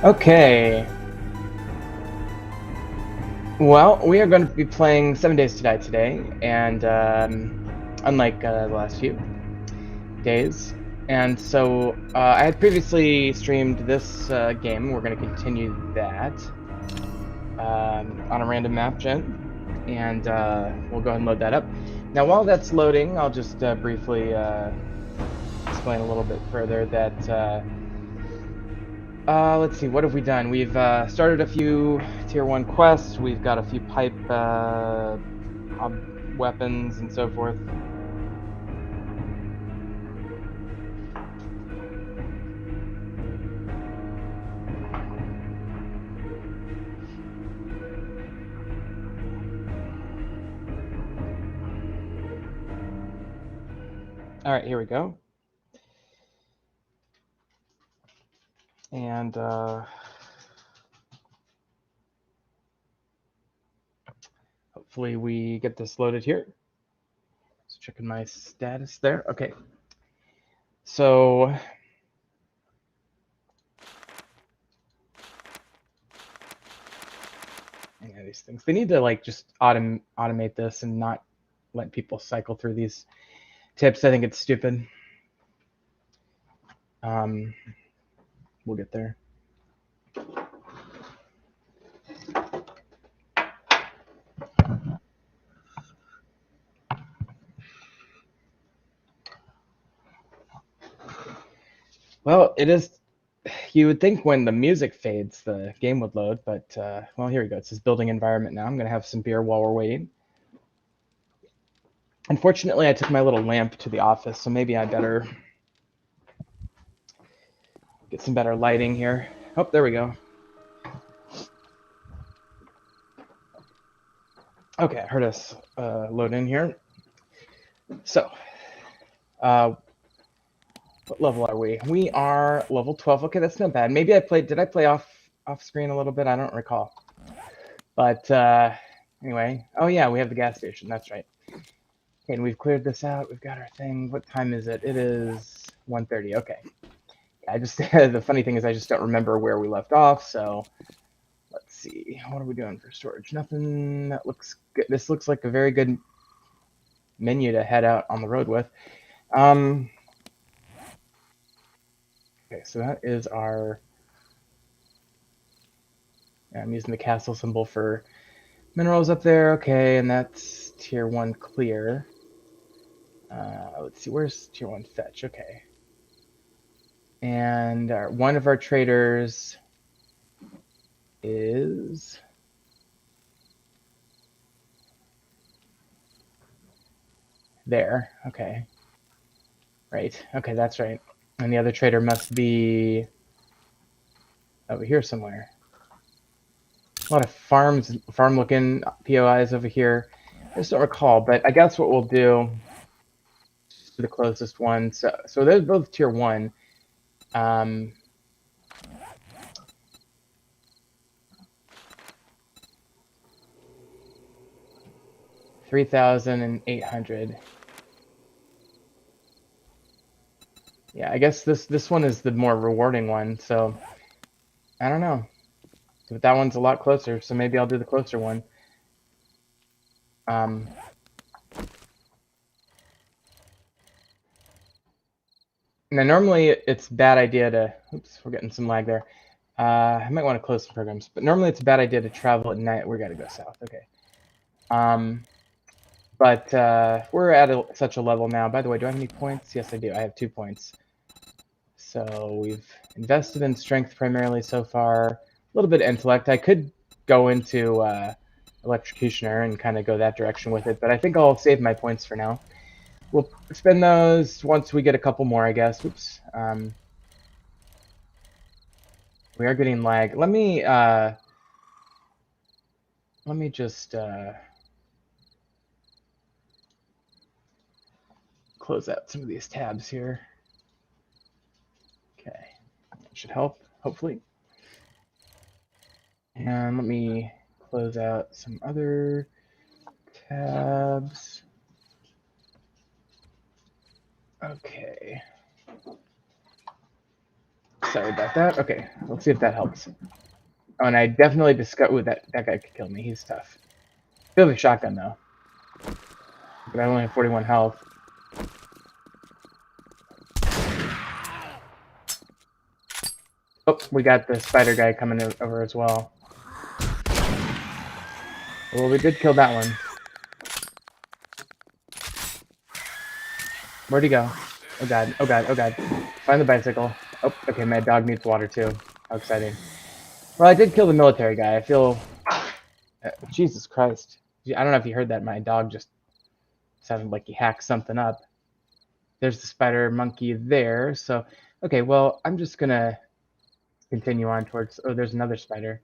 Okay. Well, we are going to be playing 7 Days to Die today, and unlike the last few days. And so I had previously streamed this game. We're going to continue that on a random map gen, and we'll go ahead and load that up. Now, while that's loading, I'll just briefly explain a little bit further that. Let's see, what have we done? We've started a few tier 1 quests. We've got a few pipe weapons and so forth. All right, here we go. And hopefully we get this loaded here. Just checking my status there. Okay. So yeah, these things. They need to like just automate this and not let people cycle through these tips. I think it's stupid. We'll get there. Well, it is. You would think when the music fades, the game would load, but well, here we go. It says building environment now. I'm gonna have some beer while we're waiting. Unfortunately, I took my little lamp to the office, so maybe I better get some better lighting here. Oh, there we go. Okay, I heard us load in here. So, what level are we? We are level 12. Okay, that's not bad. Maybe I played. Did I play off screen a little bit? I don't recall. But anyway, oh yeah, we have the gas station. That's right. Okay, and we've cleared this out. We've got our thing. What time is it? It is 1:30. Okay. I just the funny thing is I just don't remember where we left off. So let's see. What are we doing for storage? Nothing. That looks good. This looks like a very good menu to head out on the road with. Okay, so that is our. I'm using the castle symbol for minerals up there. Okay, and that's tier 1 clear. Let's see, where's tier 1 fetch? Okay. And one of our traders is there. Okay. Right. Okay, that's right. And the other trader must be over here somewhere. A lot of farm-looking POIs over here. I just don't recall, but I guess what we'll do for the closest one. So they're both tier 1. 3,800. Yeah, I guess this one is the more rewarding one. So I don't know, but that one's a lot closer. So maybe I'll do the closer one. Now normally it's a bad idea to. Oops, we're getting some lag there. I might want to close some programs, but normally it's a bad idea to travel at night. We got to go south. Okay. But we're at such a level now. By the way, do I have any points? Yes, I do. I have 2 points. So we've invested in strength primarily so far. A little bit of intellect. I could go into electrocutioner and kind of go that direction with it, but I think I'll save my points for now. We'll spend those once we get a couple more, I guess. Oops. We are getting lag. Let me just close out some of these tabs here. Okay, that should help, hopefully. And let me close out some other tabs. Okay. Sorry about that. Okay, let's see if that helps. Oh, and I definitely discovered. Ooh, that guy could kill me. He's tough. I feel like a shotgun though. But I only have 41 health. Oh, we got the spider guy coming over as well. Well, we did kill that one. Where'd he go? Oh god, oh god, oh god. Find the bicycle. Oh, okay, my dog needs water too. How exciting. Well, I did kill the military guy. I feel... Jesus Christ. I don't know if you heard that. My dog just sounded like he hacked something up. There's the spider monkey there. So, okay, well, I'm just gonna continue on towards... Oh, there's another spider.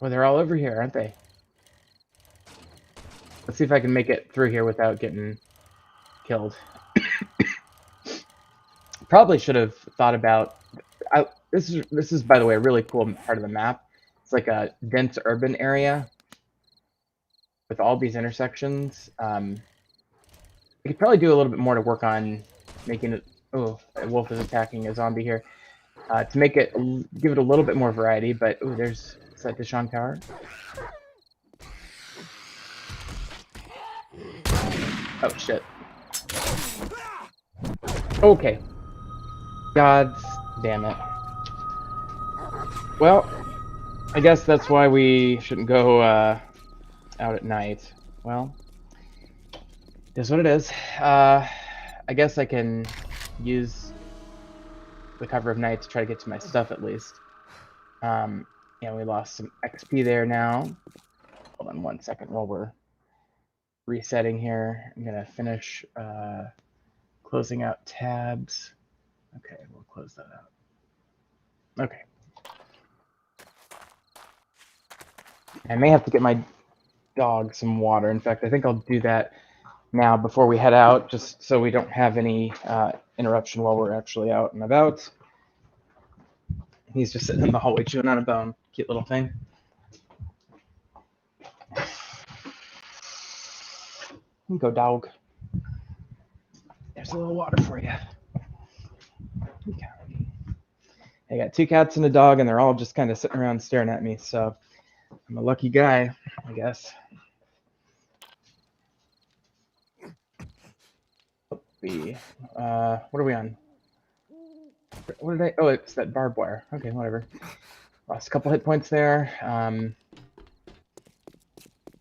Well, they're all over here, aren't they? Let's see if I can make it through here without getting killed. Probably should have thought about... This is, by the way, a really cool part of the map. It's like a dense urban area with all these intersections. I could probably do a little bit more to work on making it... Oh, a wolf is attacking a zombie here. To make it, give it a little bit more variety, but... Oh, there's... Is that Dishong Tower? Oh, shit. Okay. God damn it. Well, I guess that's why we shouldn't go out at night. Well, it is what it is. I guess I can use the cover of night to try to get to my stuff at least. Yeah, we lost some XP there now. Hold on 1 second while we're resetting here. I'm gonna finish closing out tabs. Okay, we'll close that out. Okay. I may have to get my dog some water. In fact, I think I'll do that now before we head out, just so we don't have any interruption while we're actually out and about. He's just sitting in the hallway chewing on a bone. Cute little thing. Here you go, dog. There's a little water for you. Okay. I got 2 cats and a dog, and they're all just kind of sitting around staring at me, so I'm a lucky guy, I guess. What are we on? What did I... Oh, it's that barbed wire. Okay, whatever. Lost a couple hit points there.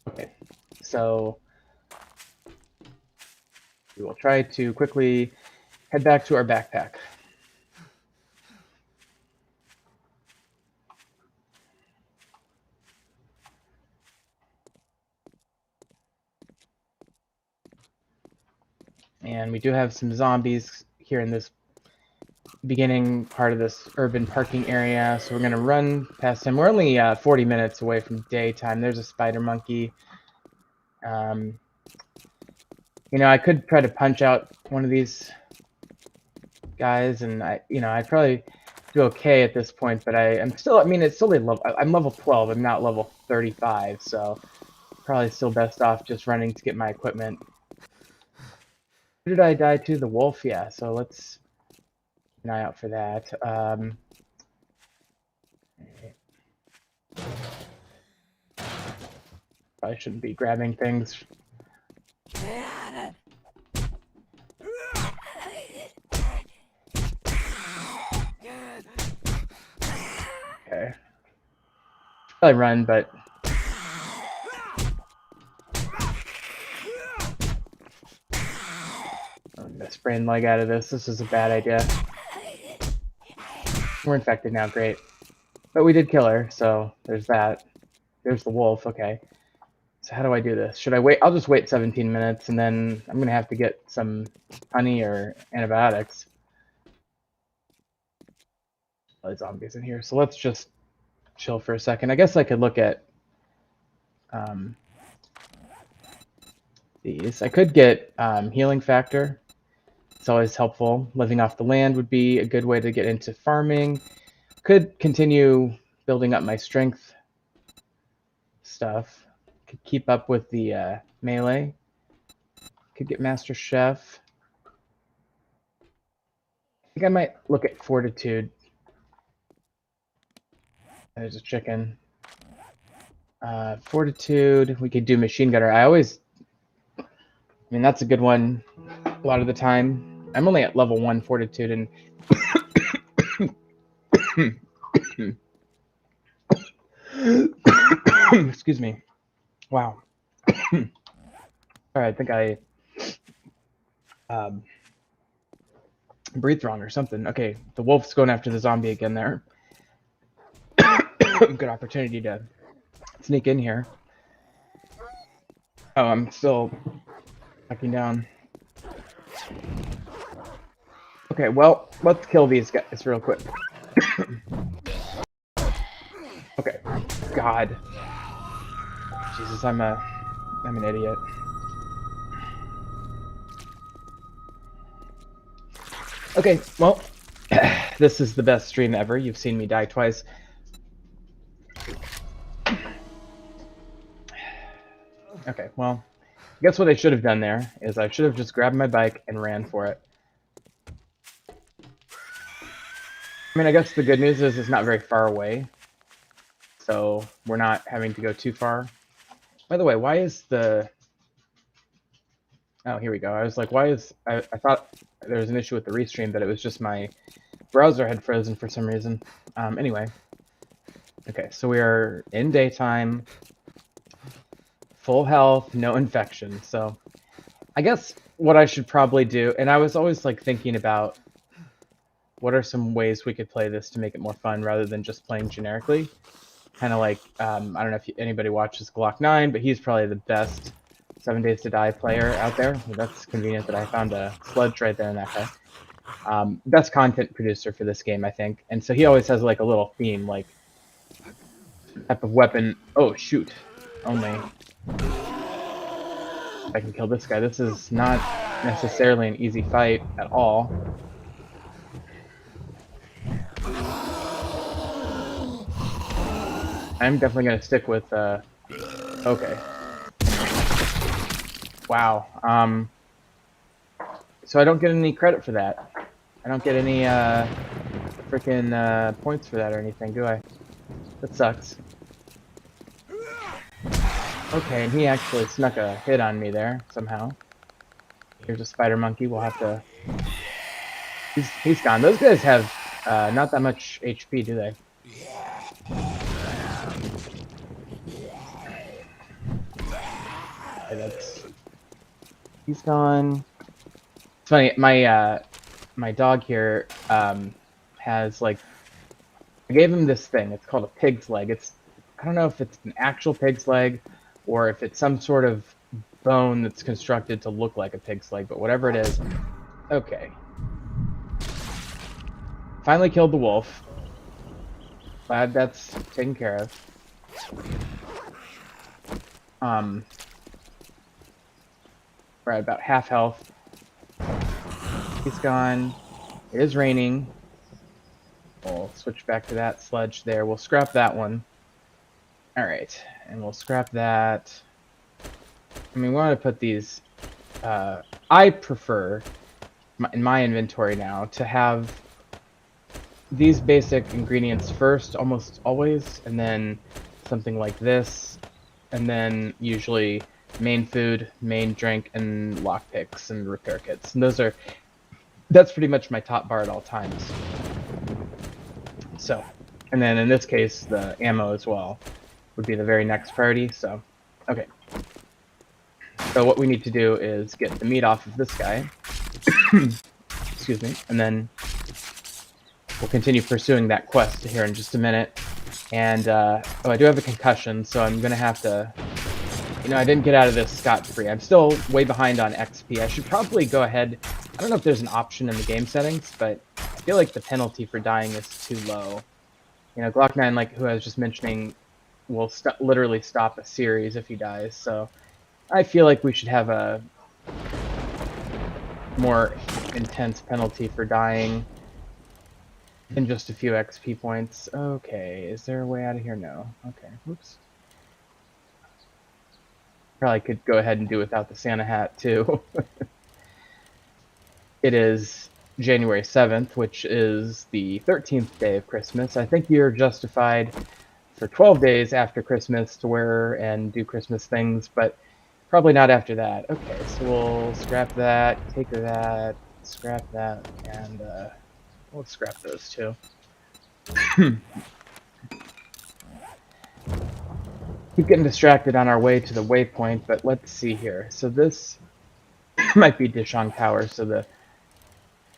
Okay, so we will try to quickly head back to our backpack. And we do have some zombies here in this beginning part of this urban parking area, so we're going to run past him. We're only 40 minutes away from daytime. There's a spider monkey. You know, I could try to punch out one of these guys, and I'd probably do okay at this point, but I'm still, I mean, it's still I'm level 12, I'm not level 35, so probably still best off just running to get my equipment. Who did I die to? The wolf? Yeah, so let's keep an eye out for that. Probably shouldn't be grabbing things. Okay. Probably run, but I'm gonna sprain leg out of this. This is a bad idea. We're infected now, great. But we did kill her, so there's that. There's the wolf, okay. So how do I do this? Should I wait? I'll just wait 17 minutes, and then I'm gonna have to get some honey or antibiotics. Oh, zombies in here. So let's just chill for a second. I guess I could look at these. I could get healing factor. It's always helpful. Living off the land would be a good way to get into farming. Could continue building up my strength stuff. Could keep up with the melee. Could get Master Chef. think I might look at Fortitude. There's a chicken. Fortitude. We could do Machine Gunner. I mean, that's a good one a lot of the time. I'm only at level 1 Fortitude, and excuse me. Wow. Sorry, I think I breathed wrong or something. Okay, the wolf's going after the zombie again there. Good opportunity to sneak in here. Oh, I'm still backing down. Okay, well, let's kill these guys real quick. Okay. God. Jesus, I'm an idiot. Okay, well, this is the best stream ever. You've seen me die twice. Okay, well, I guess what I should have done there is I should have just grabbed my bike and ran for it. I mean, I guess the good news is it's not very far away, so we're not having to go too far. By the way, why is the... Oh, here we go. I was like, why is... I thought there was an issue with the restream, but it was just my browser had frozen for some reason. Anyway. Okay, so we are in daytime, full health, no infection. So I guess what I should probably do, and I was always like thinking about what are some ways we could play this to make it more fun rather than just playing generically. Kind of like, I don't know if anybody watches Glock 9, but he's probably the best 7 Days to Die player out there. Well, that's convenient that I found a sludge right there in that guy. Best content producer for this game, I think. And so he always has like a little theme, like type of weapon. Oh, shoot. Only I can kill this guy. This is not necessarily an easy fight at all. I'm definitely going to stick with, okay. Wow. So I don't get any credit for that. I don't get any, freaking, points for that or anything, do I? That sucks. Okay, and he actually snuck a hit on me there, somehow. Here's a spider monkey, we'll have to... He's gone. Those guys have, not that much HP, do they? Okay, he's gone. It's funny, my dog here, has, like... I gave him this thing, it's called a pig's leg. I don't know if it's an actual pig's leg, or if it's some sort of bone that's constructed to look like a pig's leg, but whatever it is. Okay. Finally killed the wolf. Glad that's taken care of. We're at about half health. He's gone. It is raining. We'll switch back to that sludge there. We'll scrap that one. Alright, and we'll scrap that. I mean, we want to put these... I prefer, in my inventory now, to have these basic ingredients first, almost always, and then something like this, and then usually main food, main drink, and lockpicks and repair kits. And that's pretty much my top bar at all times. So, and then in this case, the ammo as well would be the very next priority. So, okay. So what we need to do is get the meat off of this guy. Excuse me. And then we'll continue pursuing that quest here in just a minute. And, oh, I do have a concussion, so I'm going to have to... You know, I didn't get out of this scot-free. I'm still way behind on XP. I should probably go ahead... I don't know if there's an option in the game settings, but I feel like the penalty for dying is too low. You know, Glock 9, like who I was just mentioning, will literally stop a series if he dies, so... I feel like we should have a more intense penalty for dying than just a few XP points. Okay, is there a way out of here? No. Okay, whoops. Probably could go ahead and do without the Santa hat, too. It is January 7th, which is the 13th day of Christmas, I think you're justified for 12 days after Christmas to wear and do Christmas things, but probably not after that. Okay, so we'll scrap that, take that, scrap that, and we'll scrap those too. Keep getting distracted on our way to the waypoint, but let's see here. So this might be Dishong Tower, so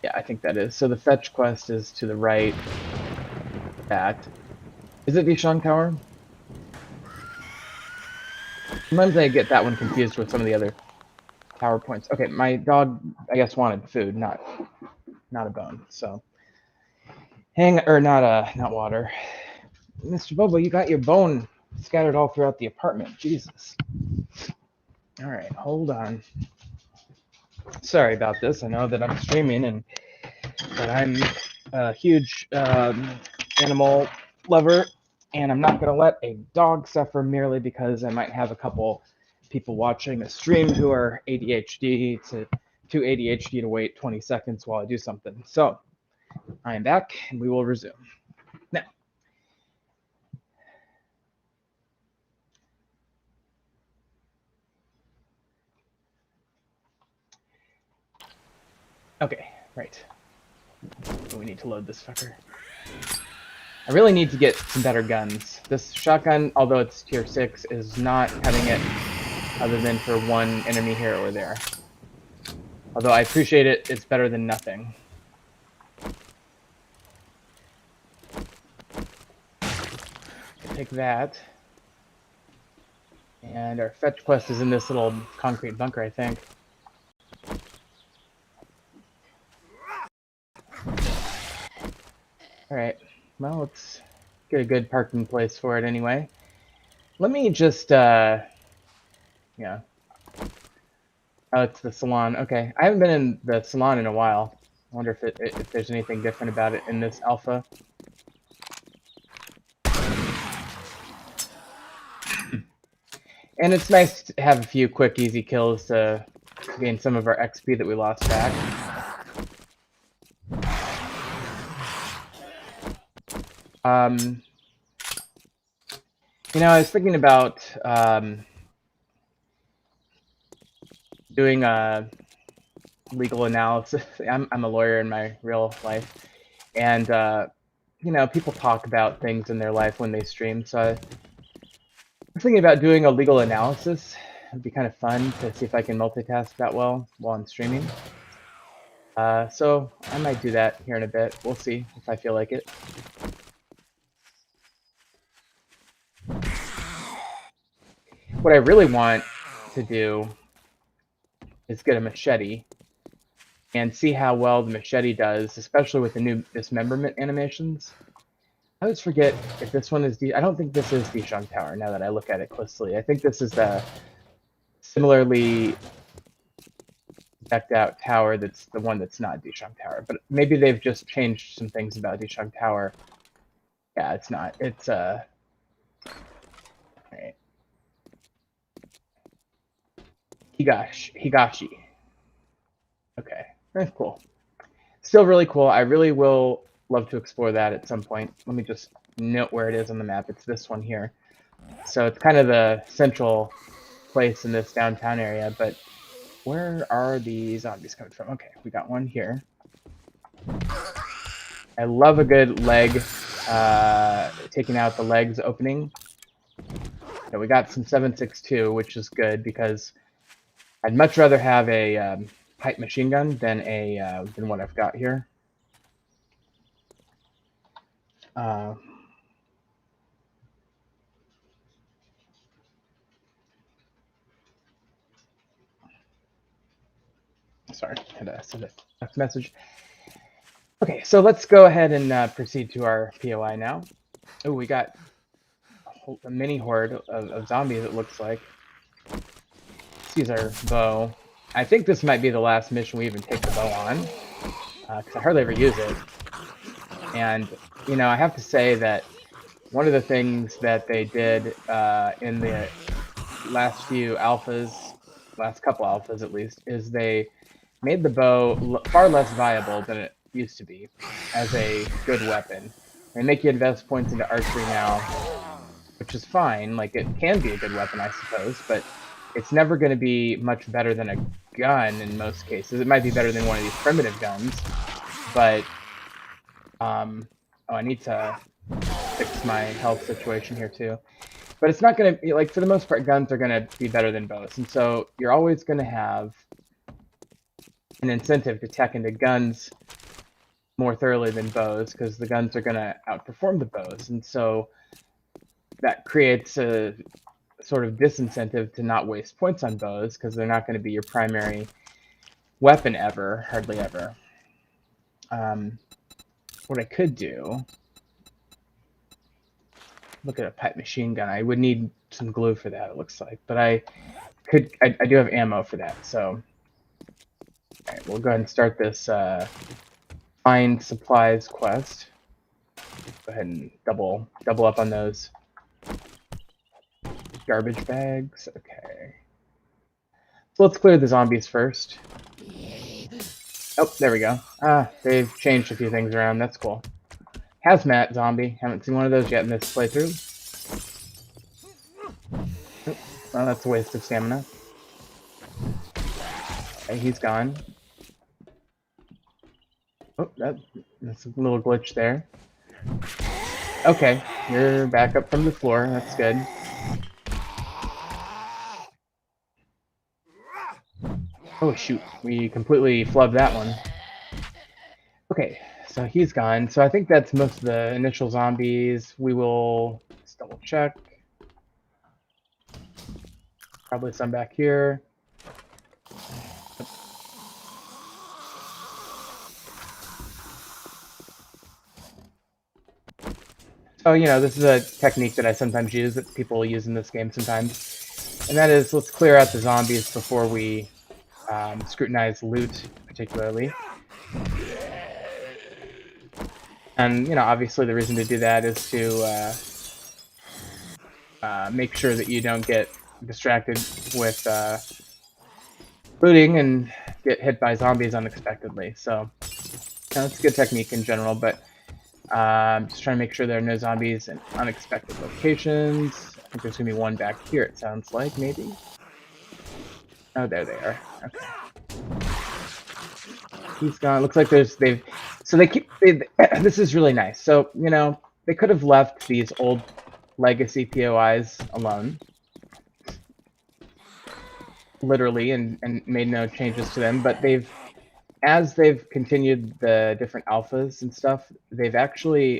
yeah, I think that is. So the fetch quest is to the right. That. Is it Dishong Tower? Sometimes I get that one confused with some of the other tower points. Okay, my dog, I guess, wanted food, not a bone. So not water. Mr. Bobo, you got your bone scattered all throughout the apartment. Jesus. All right, hold on. Sorry about this. I know that I'm streaming and that I'm a huge animal lover, and I'm not going to let a dog suffer merely because I might have a couple people watching a stream who are ADHD too ADHD to wait 20 seconds while I do something. So I am back, and we will resume. Now, okay, right. We need to load this fucker. I really need to get some better guns. This shotgun, although it's tier 6, is not cutting it other than for one enemy here or there. Although I appreciate it, it's better than nothing. Take that. And our fetch quest is in this little concrete bunker, I think. Alright, well, let's get a good parking place for it anyway. Let me just, yeah. Oh, it's the salon. Okay, I haven't been in the salon in a while. I wonder if there's anything different about it in this alpha. And it's nice to have a few quick, easy kills to gain some of our XP that we lost back. You know, I was thinking about doing a legal analysis. I'm a lawyer in my real life, and you know, people talk about things in their life when they stream. So I was thinking about doing a legal analysis. It'd be kind of fun to see if I can multitask that well while I'm streaming. So I might do that here in a bit. We'll see if I feel like it. What I really want to do is get a machete and see how well the machete does, especially with the new dismemberment animations. I always forget if this one is I don't think this is Dishong Tower now that I look at it closely. I think this is the similarly decked out tower that's the one that's not Dishong Tower. But maybe they've just changed some things about Dishong Tower. Yeah, it's not. It's alright. Higashi. Okay, that's cool. Still really cool. I really will love to explore that at some point. Let me just note where it is on the map. It's this one here. So it's kind of the central place in this downtown area, but where are the zombies coming from? Okay, we got one here. I love a good leg, taking out the legs opening. So we got some 7.62, which is good because I'd much rather have a pipe machine gun than than what I've got here. Sorry, I had to send a text message. Okay, so let's go ahead and proceed to our POI now. Oh, we got a mini horde of zombies, it looks like. Let's use our bow. I think this might be the last mission we even take the bow on, because I hardly ever use it. And, you know, I have to say that one of the things that they did in the last few alphas, last couple alphas at least, is they made the bow far less viable than it used to be as a good weapon. They make you invest points into archery now, which is fine. Like, it can be a good weapon, I suppose, but it's never going to be much better than a gun in most cases. It might be better than one of these primitive guns, but oh, I need to fix my health situation here too. But it's not going to, like, for the most part, guns are going to be better than bows. And so you're always going to have an incentive to tech into guns more thoroughly than bows, because the guns are going to outperform the bows. And so that creates a sort of disincentive to not waste points on bows, because they're not going to be your primary weapon ever, hardly ever. What I could do, look at a pipe machine gun. I would need some glue for that, it looks like, but I do have ammo for that. So all right, we'll go ahead and start this find supplies quest. Go ahead and double up on those garbage bags. Okay, so let's clear the zombies first. Oh, there we go. They've changed a few things around. That's cool. Hazmat zombie. Haven't seen one of those yet in this playthrough. Oh, well, that's a waste of stamina. Okay, he's gone. Oh, that's a little glitch there. Okay, you're back up from the floor. That's good. Oh shoot, we completely flubbed that one. Okay, so he's gone. So I think that's most of the initial zombies. We will just double check. Probably some back here. So, you know, this is a technique that I sometimes use, that people use in this game sometimes. And that is, let's clear out the zombies before we scrutinize loot, particularly. And, you know, obviously the reason to do that is to make sure that you don't get distracted with looting and get hit by zombies unexpectedly. So, you know, it's a good technique in general, but just trying to make sure there are no zombies in unexpected locations. I think there's going to be one back here, it sounds like, maybe. Oh, there they are. Okay. He's gone. Looks like this is really nice. So, you know, they could have left these old legacy POIs alone, literally, and made no changes to them, but as they've continued the different alphas and stuff, they've actually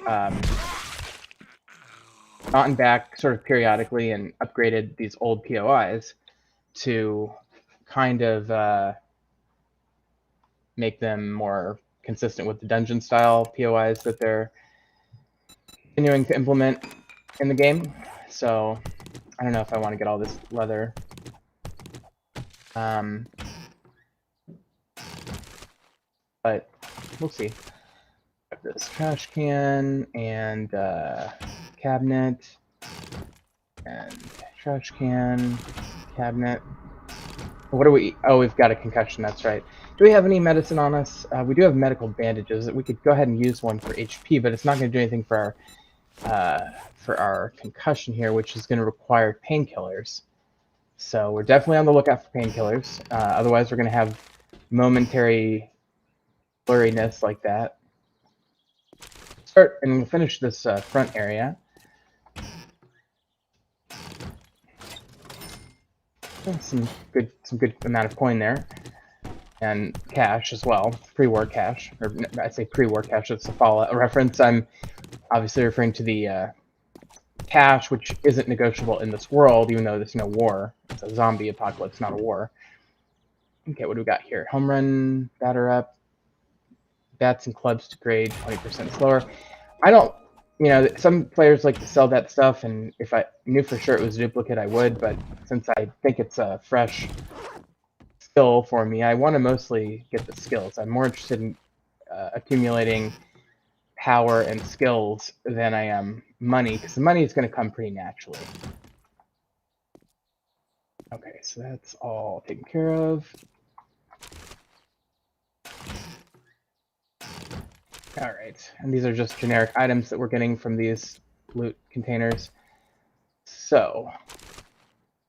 gotten back sort of periodically and upgraded these old POIs to kind of make them more consistent with the dungeon style POIs that they're continuing to implement in the game. So I don't know if I want to get all this leather. But we'll see. This trash can and cabinet and trash can, cabinet. What do we? Oh, we've got a concussion. That's right. Do we have any medicine on us? We do have medical bandages. We could go ahead and use one for HP, but it's not going to do anything for our concussion here, which is going to require painkillers. So we're definitely on the lookout for painkillers. Otherwise, we're going to have momentary blurriness like that. Start and we'll finish this front area. Some good amount of coin there, and cash as well, pre-war cash. Or I say pre-war cash. It's a Fallout reference. I'm obviously referring to the cash, which isn't negotiable in this world, even though there's no war. It's a zombie apocalypse, not a war. Okay, what do we got here? Home run, batter up. Bats and clubs degrade 20% slower. I don't, you know, some players like to sell that stuff, and if I knew for sure it was a duplicate, I would, but since I think it's a fresh skill for me, I want to mostly get the skills. I'm more interested in accumulating power and skills than I am money, because the money is going to come pretty naturally. Okay, so that's all taken care of. All right, and these are just generic items that we're getting from these loot containers. So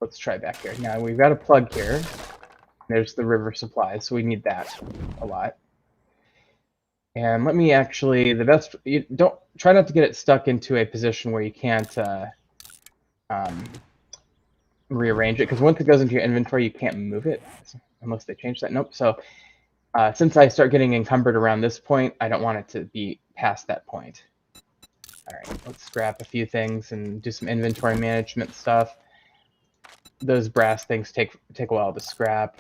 let's try back here. Now we've got a plug here. There's the river supply, so we need that a lot. And let me actually, you don't try not to get it stuck into a position where you can't rearrange it, because once it goes into your inventory, you can't move it unless they change that. Nope. So since I start getting encumbered around this point, I don't want it to be past that point. All right, let's scrap a few things and do some inventory management stuff. Those brass things take a while to scrap.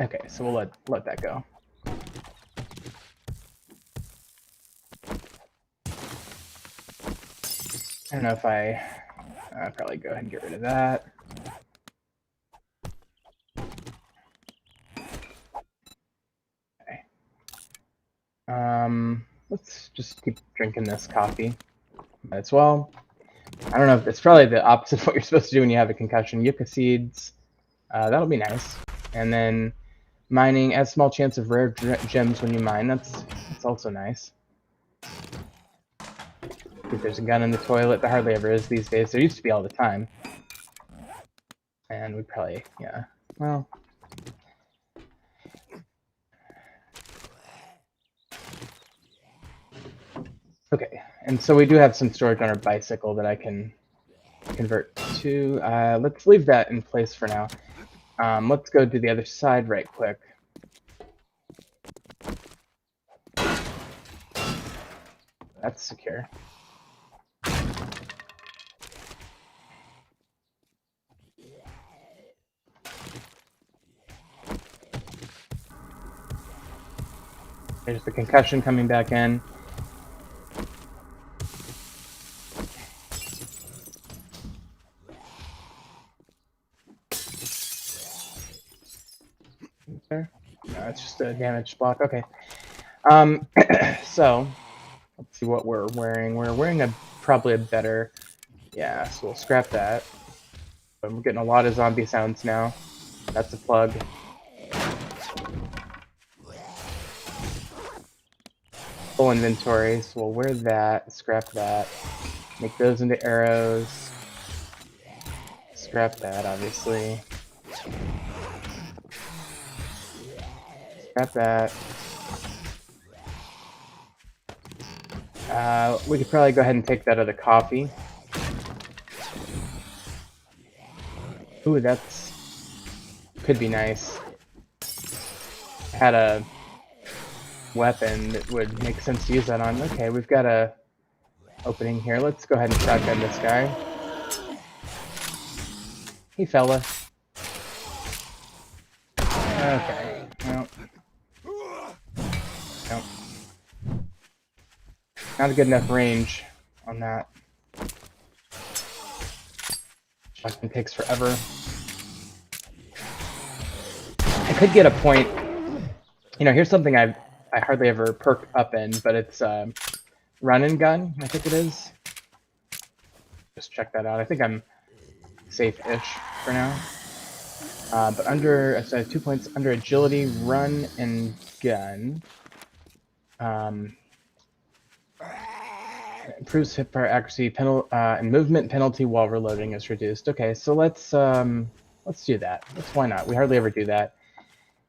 Okay, so we'll let that go. I don't know if I'll probably go ahead and get rid of that. Okay. Let's just keep drinking this coffee. Might as well. I don't know if it's probably the opposite of what you're supposed to do when you have a concussion. Yucca seeds, that'll be nice. And then mining adds small chance of rare gems when you mine. That's also nice. If there's a gun in the toilet, there hardly ever is these days. There used to be all the time. And we probably, yeah, well. Okay, and so we do have some storage on our bicycle that I can convert to. Let's leave that in place for now. Let's go to the other side right quick. That's secure. There's the concussion coming back in. There? No, it's just a damaged block. Okay. So let's see what we're wearing. We're wearing probably a better. Yeah, so we'll scrap that. I'm getting a lot of zombie sounds now. That's a plug. Full inventory, so we'll wear that, scrap that, make those into arrows, scrap that, obviously, scrap that. We could probably go ahead and take that other coffee. Ooh, could be nice. Had a weapon that would make sense to use that on. Okay, we've got a opening here. Let's go ahead and shotgun this guy. Hey, fella. Okay. Well. Nope. Not a good enough range on that. Shotgun takes forever. I could get a point. You know, here's something I hardly ever perk up in, but it's run and gun, I think it is. Just check that out. I think I'm safe-ish for now. But under, so I have 2 points under agility, run and gun. Improves hip fire accuracy, and movement penalty while reloading is reduced. Okay, so let's do that. Why not? We hardly ever do that.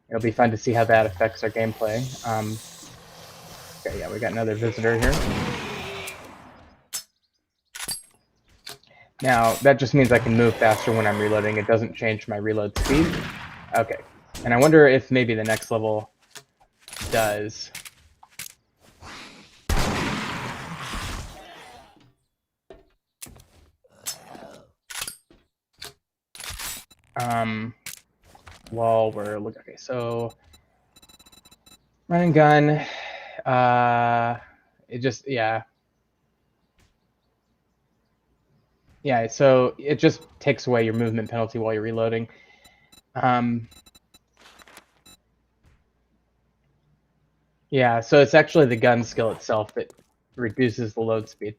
It'll be fun to see how that affects our gameplay. Okay, yeah, we got another visitor here. Now, that just means I can move faster when I'm reloading. It doesn't change my reload speed. Okay, and I wonder if maybe the next level does. While we're looking, okay, so run and gun, it just, yeah, so it just takes away your movement penalty while you're reloading. Yeah, so it's actually the gun skill itself that reduces the load speed.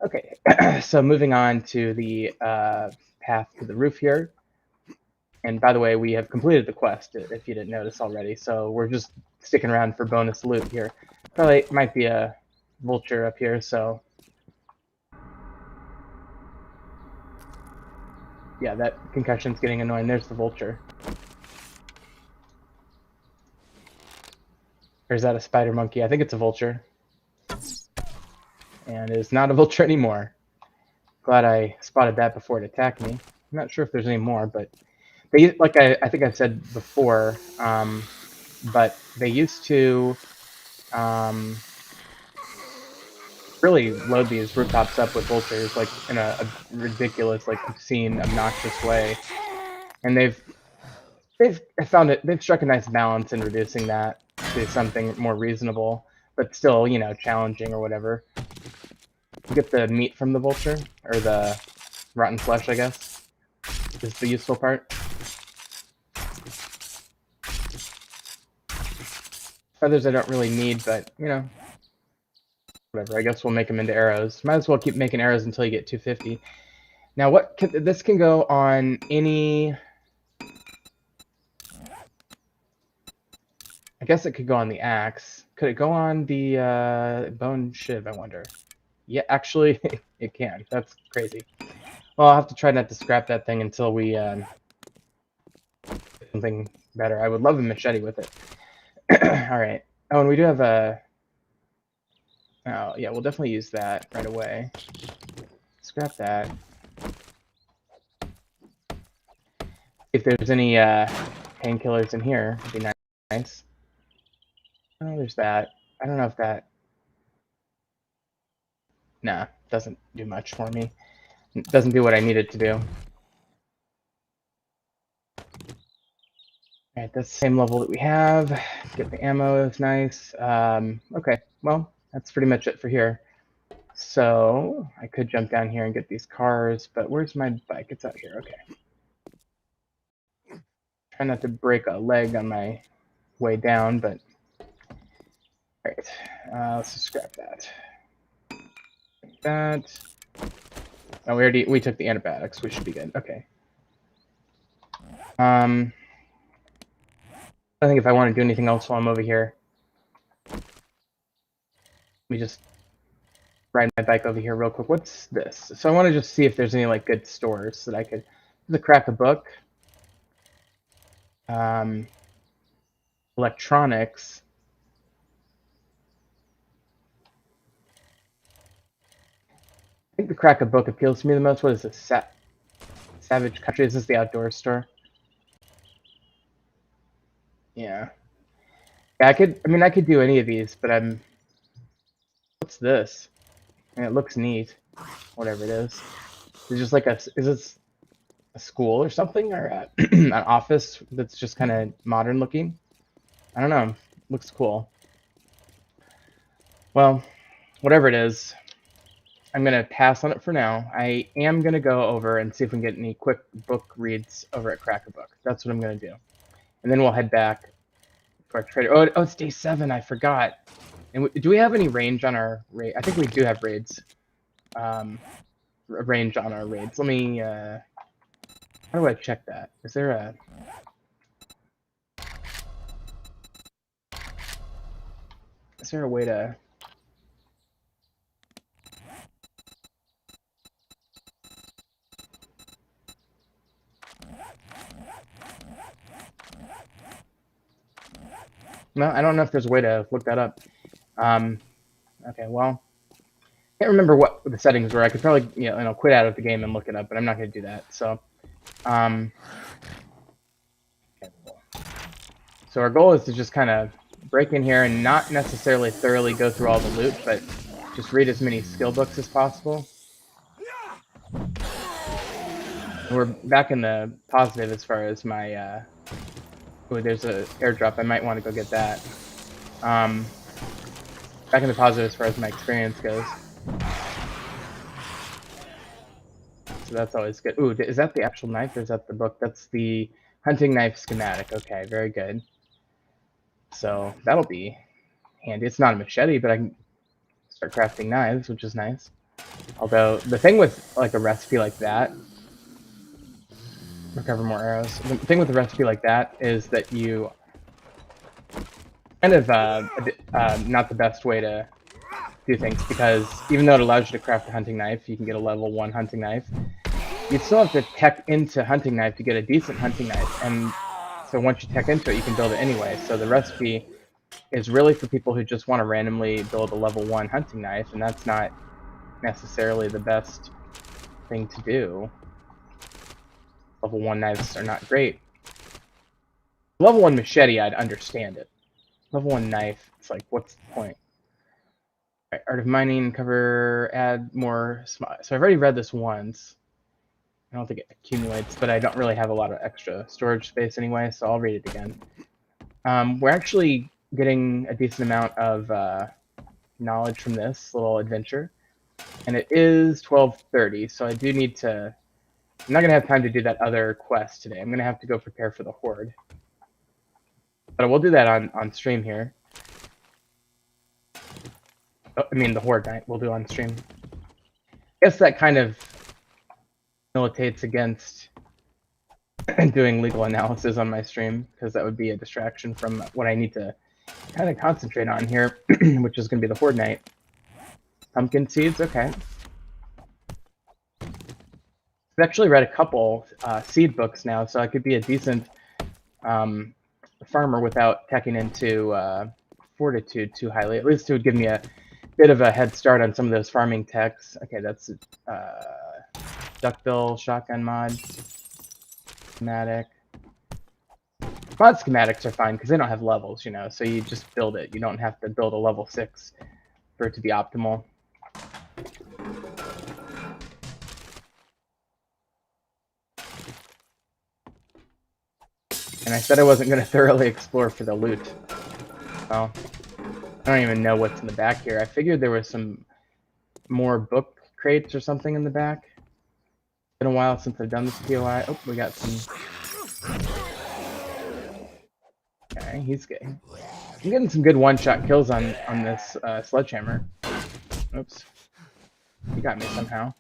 Okay, so moving on to the path to the roof here. And by the way, we have completed the quest, if you didn't notice already. So we're just sticking around for bonus loot here. Probably might be a vulture up here, so... Yeah, that concussion's getting annoying. There's the vulture. Or is that a spider monkey? I think it's a vulture. And it is not a vulture anymore. Glad I spotted that before it attacked me. I'm not sure if there's any more, but they, like I think I've said before, but they used to really load these rooftops up with vultures, like in a ridiculous, like obscene, obnoxious way. And they've found it. They've struck a nice balance in reducing that to something more reasonable, but still, you know, challenging or whatever. You get the meat from the vulture, or the rotten flesh, I guess, is the useful part. Feathers I don't really need, but, you know, whatever. I guess we'll make them into arrows. Might as well keep making arrows until you get 250. Now, this can go on any... I guess it could go on the axe. Could it go on the bone shiv, I wonder? Yeah, actually, it can. That's crazy. Well, I'll have to try not to scrap that thing until we get something better. I would love a machete with it. All right. Oh, and we do have a... Oh, yeah, we'll definitely use that right away. Scrap that. If there's any painkillers in here, it'd be nice. Oh, there's that. I don't know if that... Nah, doesn't do much for me. It doesn't do what I need it to do. Alright, that's the same level that we have. Get the ammo, is nice. Okay, well, that's pretty much it for here. So, I could jump down here and get these cars, but where's my bike? It's out here, okay. Try not to break a leg on my way down, but... Alright, let's just scrap that. Like that. Oh, we took the antibiotics, we should be good, okay. I think if I want to do anything else while I'm over here, let me just ride my bike over here real quick. What's this? So I want to just see if there's any like good stores that I could. The crack a book, electronics. I think the crack a book appeals to me the most. What is this? Savage Country. Is this the outdoor store? Yeah. Yeah, I could do any of these, but what's this? And it looks neat. Whatever it is. It's just like is this a school or something, or an office that's just kind of modern looking? I don't know. Looks cool. Well, whatever it is, I'm going to pass on it for now. I am going to go over and see if we can get any quick book reads over at Crack-A-Book. That's what I'm going to do. And then we'll head back to our trader. Oh, it's day 7. I forgot. And do we have any range on our raid? I think we do have raids. Range on our raids. Let me... how do I check that? Is there a... Is there a way to... No, I don't know if there's a way to look that up. Okay, well, can't remember what the settings were. I could probably, quit out of the game and look it up, but I'm not going to do that. So, okay, cool. So our goal is to just kind of break in here and not necessarily thoroughly go through all the loot, but just read as many skill books as possible. We're back in the positive as far as my... Ooh, there's an airdrop. I might want to go get that. Back in the positive as far as my experience goes. So that's always good. Ooh, is that the actual knife or is that the book? That's the hunting knife schematic. Okay, very good. So that'll be handy. It's not a machete, but I can start crafting knives, which is nice. Although the thing with like a recipe like that recover more arrows. The thing with a recipe like that is that you kind of not the best way to do things, because even though it allows you to craft a hunting knife, you can get a level 1 hunting knife, you still have to tech into hunting knife to get a decent hunting knife, and so once you tech into it, you can build it anyway. So the recipe is really for people who just want to randomly build a level 1 hunting knife, and that's not necessarily the best thing to do. Level 1 knives are not great. Level 1 machete, I'd understand it. Level 1 knife, it's like, what's the point? Right, Art of Mining, cover, add more. So I've already read this once. I don't think it accumulates, but I don't really have a lot of extra storage space anyway, so I'll read it again. We're actually getting a decent amount of knowledge from this little adventure, and it is 12:30, so I do need to. I'm not gonna have time to do that other quest today. I'm gonna have to go prepare for the Horde, but we'll do that on stream here. Oh, I mean the Horde night we'll do on stream. I guess that kind of militates against doing legal analysis on my stream, because that would be a distraction from what I need to kind of concentrate on here, which is going to be the Horde night. Pumpkin seeds, okay. I've actually read a couple seed books now, so I could be a decent farmer without teching into fortitude too highly. At least it would give me a bit of a head start on some of those farming techs. Okay, that's duckbill shotgun mod. Schematic. Mod schematics are fine because they don't have levels, you know, so you just build it. You don't have to build a level 6 for it to be optimal. And I said I wasn't going to thoroughly explore for the loot. Well, I don't even know what's in the back here. I figured there was some more book crates or something in the back. It's been a while since I've done this POI. Oh, we got some. Okay, he's getting. I'm getting some good one-shot kills on this sledgehammer. Oops. He got me somehow.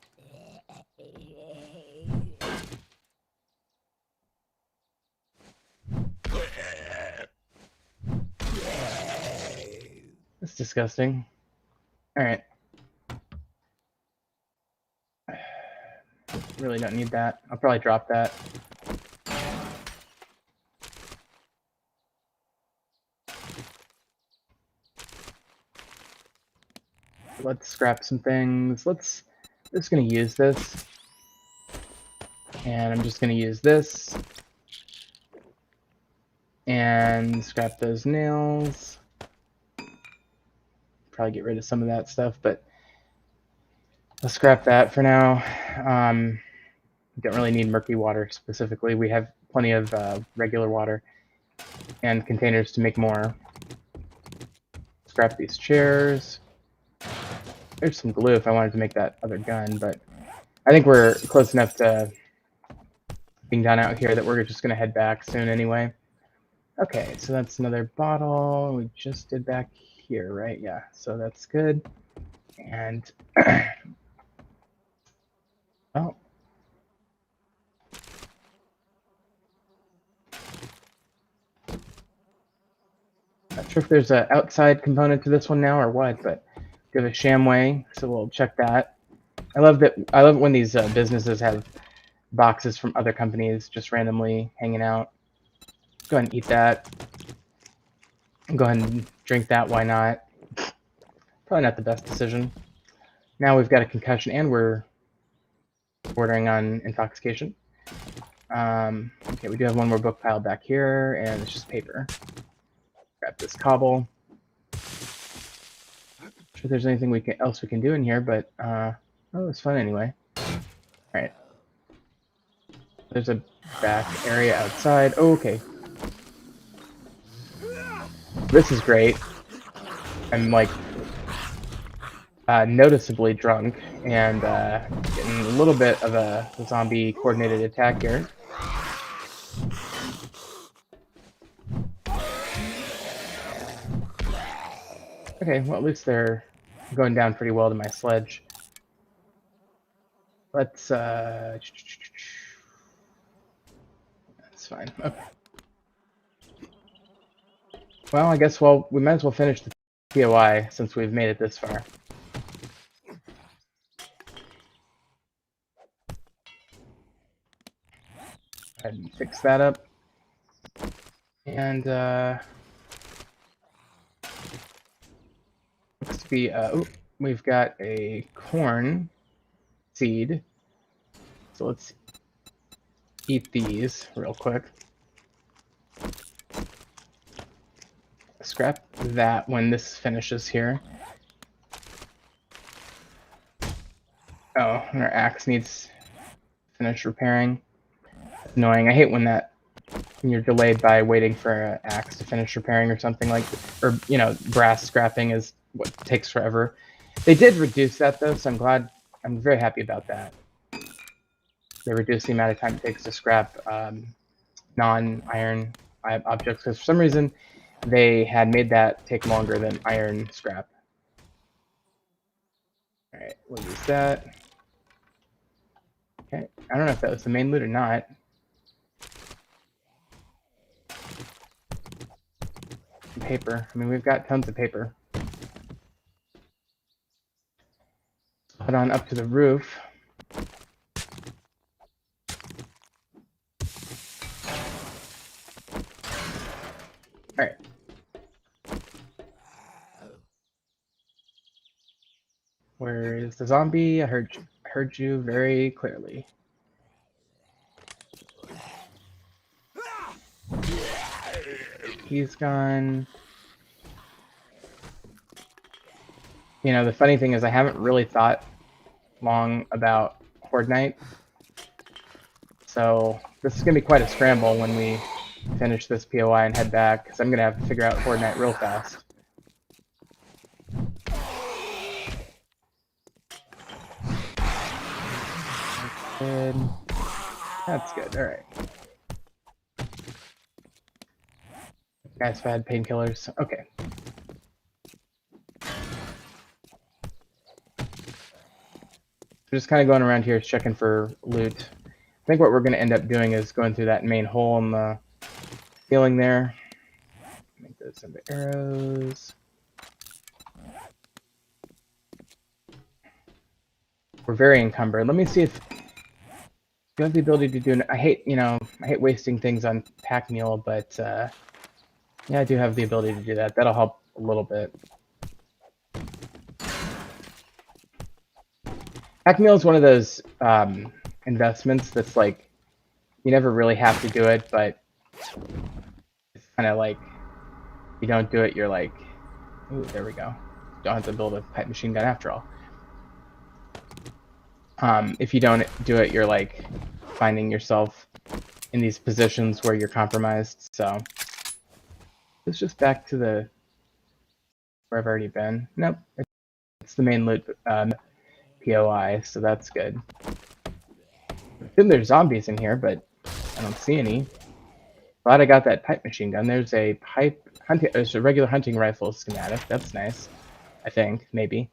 That's disgusting. Alright. Really don't need that. I'll probably drop that. Let's scrap some things. I'm just gonna use this. And I'm just gonna use this. And scrap those nails. Probably get rid of some of that stuff, but let's scrap that for now. Don't really need murky water specifically. We have plenty of regular water and containers to make more. Scrap these chairs. There's some glue if I wanted to make that other gun, but I think we're close enough to being done out here that we're just going to head back soon anyway. Okay, so that's another bottle. We just did back here, right? Yeah, so that's good. And oh. Not sure if there's an outside component to this one now or what, but we have a ShamWay, so we'll check that. I love it when these businesses have boxes from other companies just randomly hanging out. Go ahead and eat that. Go ahead and drink that, why not? Probably not the best decision. Now we've got a concussion and we're bordering on intoxication. Okay, we do have one more book pile back here, and it's just paper. Grab this cobble. Not sure if there's anything else we can do in here, but oh, it's fun anyway. All right. There's a back area outside. Oh, okay. This is great. I'm like noticeably drunk and getting a little bit of a zombie coordinated attack here. Okay, well at least they're going down pretty well to my sledge. Let's That's fine. Okay. Well, I guess we might as well finish the POI since we've made it this far. Go ahead and fix that up. And looks to be we've got a corn seed. So let's eat these real quick. Scrap that when this finishes here. Oh, and our axe needs to finish repairing. That's annoying. I hate when you're delayed by waiting for an axe to finish repairing or something like, or you know, brass scrapping is what takes forever. They did reduce that though, so I'm very happy about that. They reduced the amount of time it takes to scrap non-iron objects, because for some reason they had made that take longer than iron scrap. Alright, we'll use that. Okay, I don't know if that was the main loot or not. Paper. I mean, we've got tons of paper. Head on up to the roof. Alright. Where is the zombie? I heard you very clearly. He's gone. You know, the funny thing is I haven't really thought long about Horde Night. So this is going to be quite a scramble when we finish this POI and head back, because I'm going to have to figure out Horde Night real fast. Good. That's good. All right. Guys, have had painkillers. Okay. Just kind of going around here checking for loot. I think what we're going to end up doing is going through that main hole in the ceiling there. Make those some arrows. We're very encumbered. Let me see if you have the ability to do. I hate wasting things on pack mule, but yeah, I do have the ability to do that. That'll help a little bit. Pack mule is one of those investments that's like you never really have to do it, but it's kind of like you don't do it, you're like, ooh, there we go. Don't have to build a pipe machine gun after all. If you don't do it, you're like finding yourself in these positions where you're compromised. So it's just back to the where I've already been. Nope, it's the main loot POI, so that's good. I assume there's zombies in here, but I don't see any. Glad I got that pipe machine gun. There's a there's a regular hunting rifle schematic. That's nice. I think, maybe.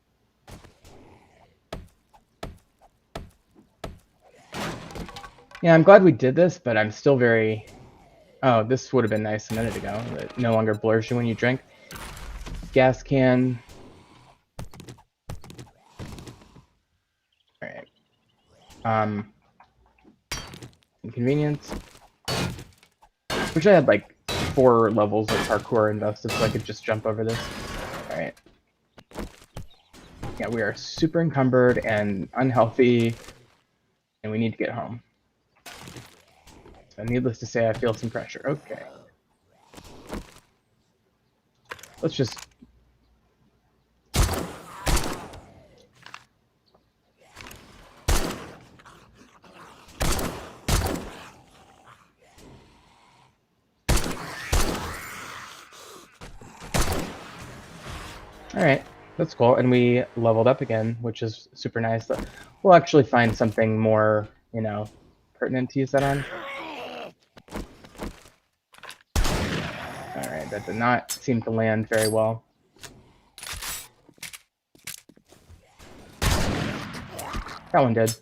Yeah, I'm glad we did this, but I'm still very... Oh, this would have been nice a minute ago. It no longer blurs you when you drink. Gas can. Alright. Inconvenience. Wish I had like 4 levels of parkour invested so I could just jump over this. Alright. Yeah, we are super encumbered and unhealthy, and we need to get home. So needless to say, I feel some pressure. Okay. Let's just... Alright, that's cool. And we leveled up again, which is super nice. We'll actually find something more, you know, pertinent to use that on. Alright, that did not seem to land very well. That one did.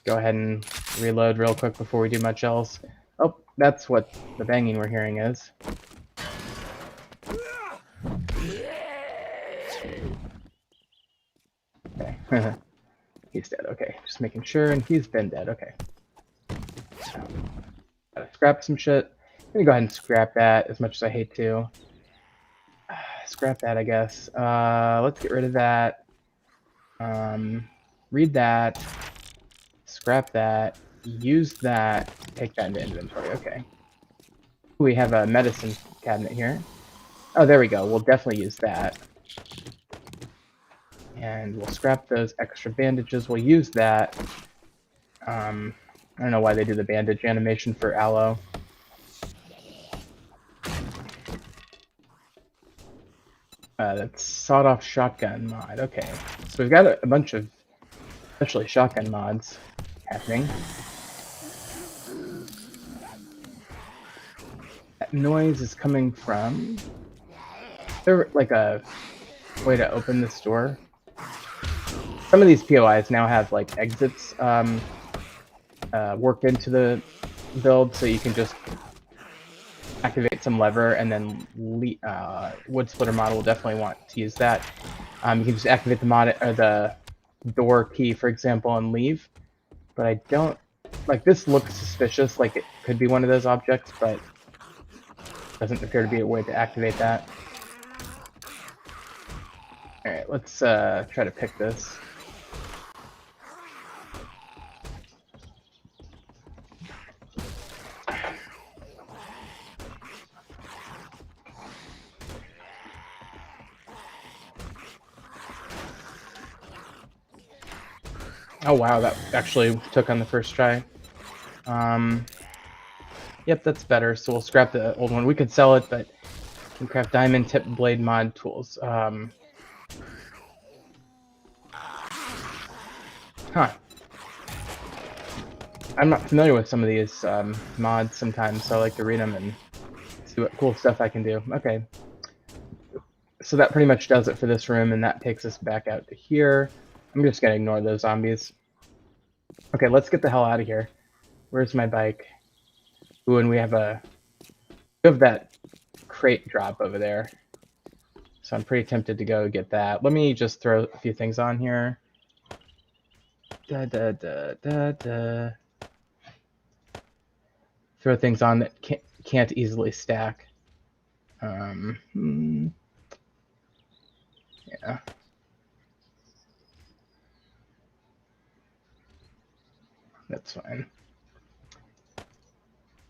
Go ahead and reload real quick before we do much else. that's what the banging we're hearing is. Okay. He's dead. Okay, just making sure, and he's been dead. Okay. Gotta scrap some shit. I'm gonna go ahead and scrap that, as much as I hate to. Scrap that, I guess. Let's get rid of that. Read that. Scrap that. Use that. Take that into inventory. Okay. We have a medicine cabinet here. Oh, there we go. We'll definitely use that. And we'll scrap those extra bandages. We'll use that. I don't know why they do the bandage animation for Aloe. That's sawed-off shotgun mod. Okay, so we've got a bunch of, especially shotgun mods happening. That noise is coming from... Is there like a way to open this door? Some of these POIs now have like exits worked into the build, so you can just activate some lever, and then Wood Splitter mod will definitely want to use that. You can just activate the mod or the door key, for example, and leave. But I don't like this. Looks suspicious, like it could be one of those objects, but doesn't appear to be a way to activate that. All right, let's try to pick this. Oh wow, that actually took on the first try. Yep, that's better. So we'll scrap the old one. We could sell it, but we can craft diamond tip blade mod tools. Huh. I'm not familiar with some of these mods sometimes, so I like to read them and see what cool stuff I can do. Okay. So that pretty much does it for this room, and that takes us back out to here. I'm just gonna ignore those zombies. Okay, let's get the hell out of here. Where's my bike? Ooh, and we have that crate drop over there. So I'm pretty tempted to go get that. Let me just throw a few things on here. Throw things on that can't easily stack. Yeah. That's fine.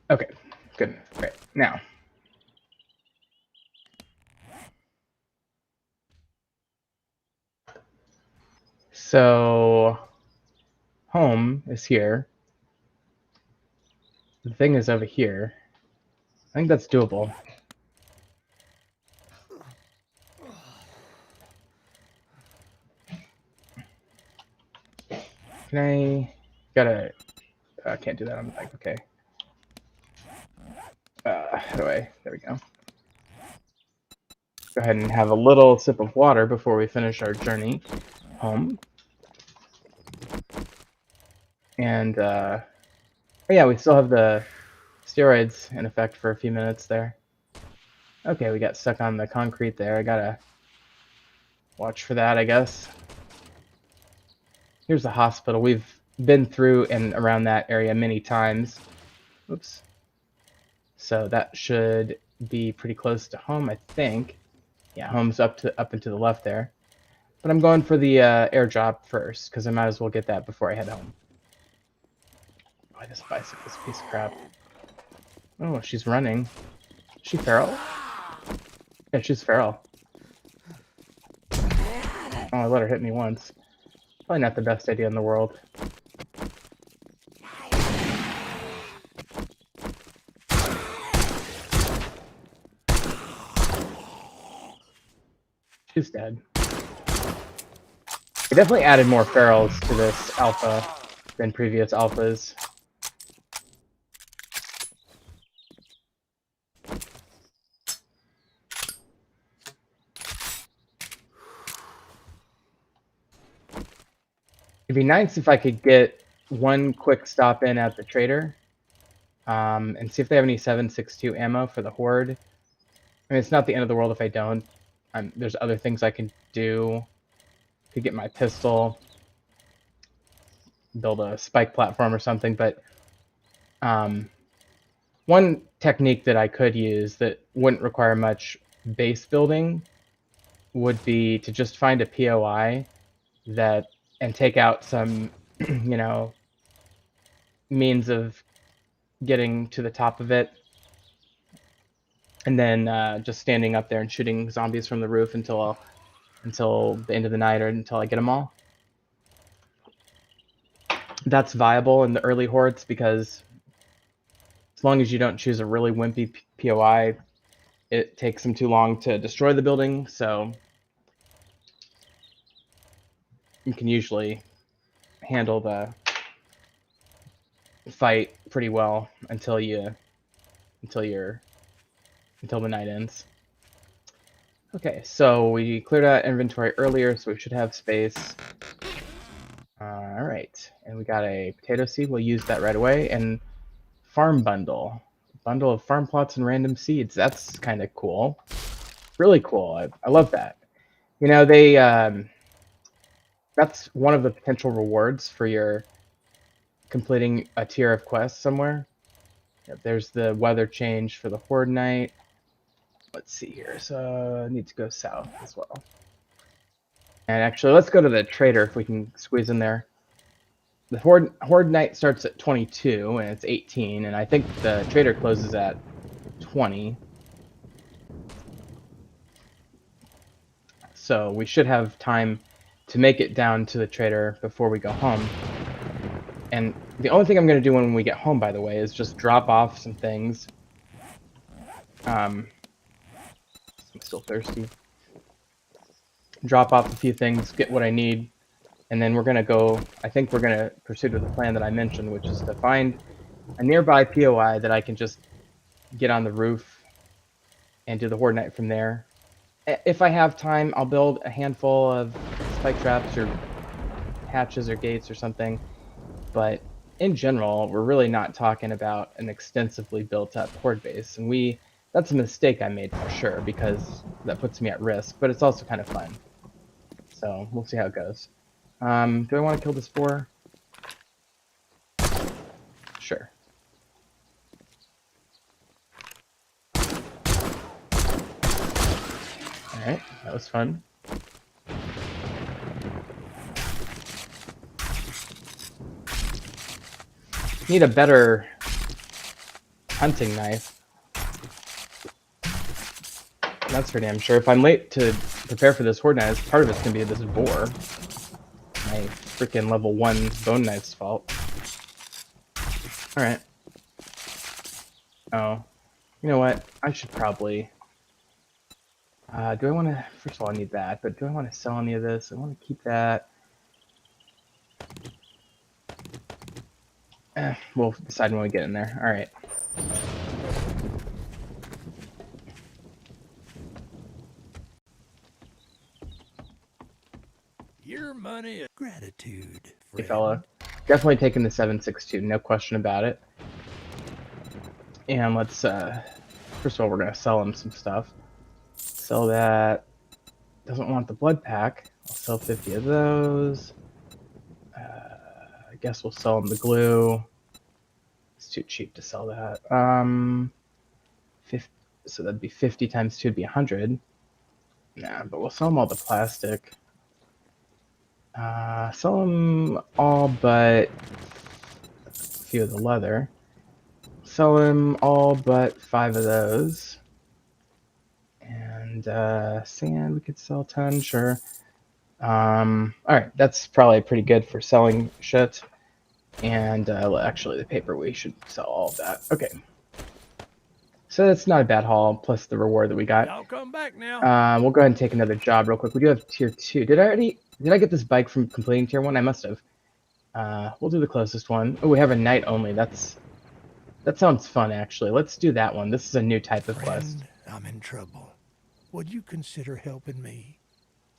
Okay, good. Great. Now. So, home is here. The thing is over here. I think that's doable. Can I... I can't do that on the bike. Okay. How do I... There we go. Go ahead and have a little sip of water before we finish our journey home. And, oh yeah, we still have the steroids in effect for a few minutes there. Okay, we got stuck on the concrete there. I gotta watch for that, I guess. Here's the hospital. We've been through and around that area many times. Oops. So that should be pretty close to home, I think. Yeah, home's up and to the left there. But I'm going for the airdrop first, because I might as well get that before I head home. Boy, this bicycle's a piece of crap. Oh, she's running. Is she feral? Yeah, she's feral. Oh, I let her hit me once. Probably not the best idea in the world. She's dead. We definitely added more ferals to this alpha than previous alphas. It'd be nice if I could get one quick stop in at the trader. and see if they have any 7.62 ammo for the Horde. I mean, it's not the end of the world if I don't. There's other things I can do. Could get my pistol, build a spike platform or something, but one technique that I could use that wouldn't require much base building would be to just find a POI and take out some, you know, means of getting to the top of it, and then just standing up there and shooting zombies from the roof until the end of the night or until I get them all. That's viable in the early hordes because as long as you don't choose a really wimpy POI, it takes them too long to destroy the building, so you can usually handle the fight pretty well until the night ends. Okay, so we cleared out inventory earlier, so we should have space. All right, and we got a potato seed. We'll use that right away. And farm bundle of farm plots and random seeds. That's kind of cool. Really cool. I love that. You know, they that's one of the potential rewards for your completing a tier of quests somewhere. There's the weather change for the Horde Night. Let's see here. So I need to go south as well. And actually, let's go to the trader if we can squeeze in there. The Horde Night starts at 22 and it's 18, and I think the trader closes at 20. So we should have time to make it down to the trader before we go home. And the only thing I'm going to do when we get home, by the way, is just drop off some things. I'm still thirsty. Drop off a few things, get what I need, and then we're going to go, I think we're going to proceed with the plan that I mentioned, which is to find a nearby POI that I can just get on the roof and do the Horde Night from there. If I have time, I'll build a handful of spike traps or hatches or gates or something. But in general, we're really not talking about an extensively built up horde base. And that's a mistake I made for sure, because that puts me at risk, but it's also kind of fun. So we'll see how it goes. Do I want to kill this boar? Sure. Alright, that was fun. Need a better hunting knife. That's for damn sure. If I'm late to prepare for this horde knife, part of it's gonna be this boar. My freaking level 1 bone knife's fault. Alright. Oh. You know what? I should probably... do I want to... First of all, I need that, but do I want to sell any of this? I want to keep that. We'll decide when we get in there. Alright. Your money is gratitude, Hey, friend. fella. Definitely taking the 7.62, no question about it. And let's, first of all, we're going to sell him some stuff. Sell that. Doesn't want the blood pack. I'll sell 50 of those. I guess we'll sell him the glue. It's too cheap to sell that. 50, so that'd be 50 times 2 would be 100. Nah, but we'll sell him all the plastic. Sell him all but a few of the leather. Sell him all but 5 of those. And sand, we could sell 10, sure. Alright, that's probably pretty good for selling shit. And actually, the paper, we should sell all of that. Okay. So that's not a bad haul, plus the reward that we got. I'll come back now. We'll go ahead and take another job real quick. We do have tier 2. Did I get this bike from completing tier 1? I must have. We'll do the closest one. Oh, we have a night only. That sounds fun, actually. Let's do that one. This is a new type of quest. Friend, I'm in trouble. Would you consider helping me?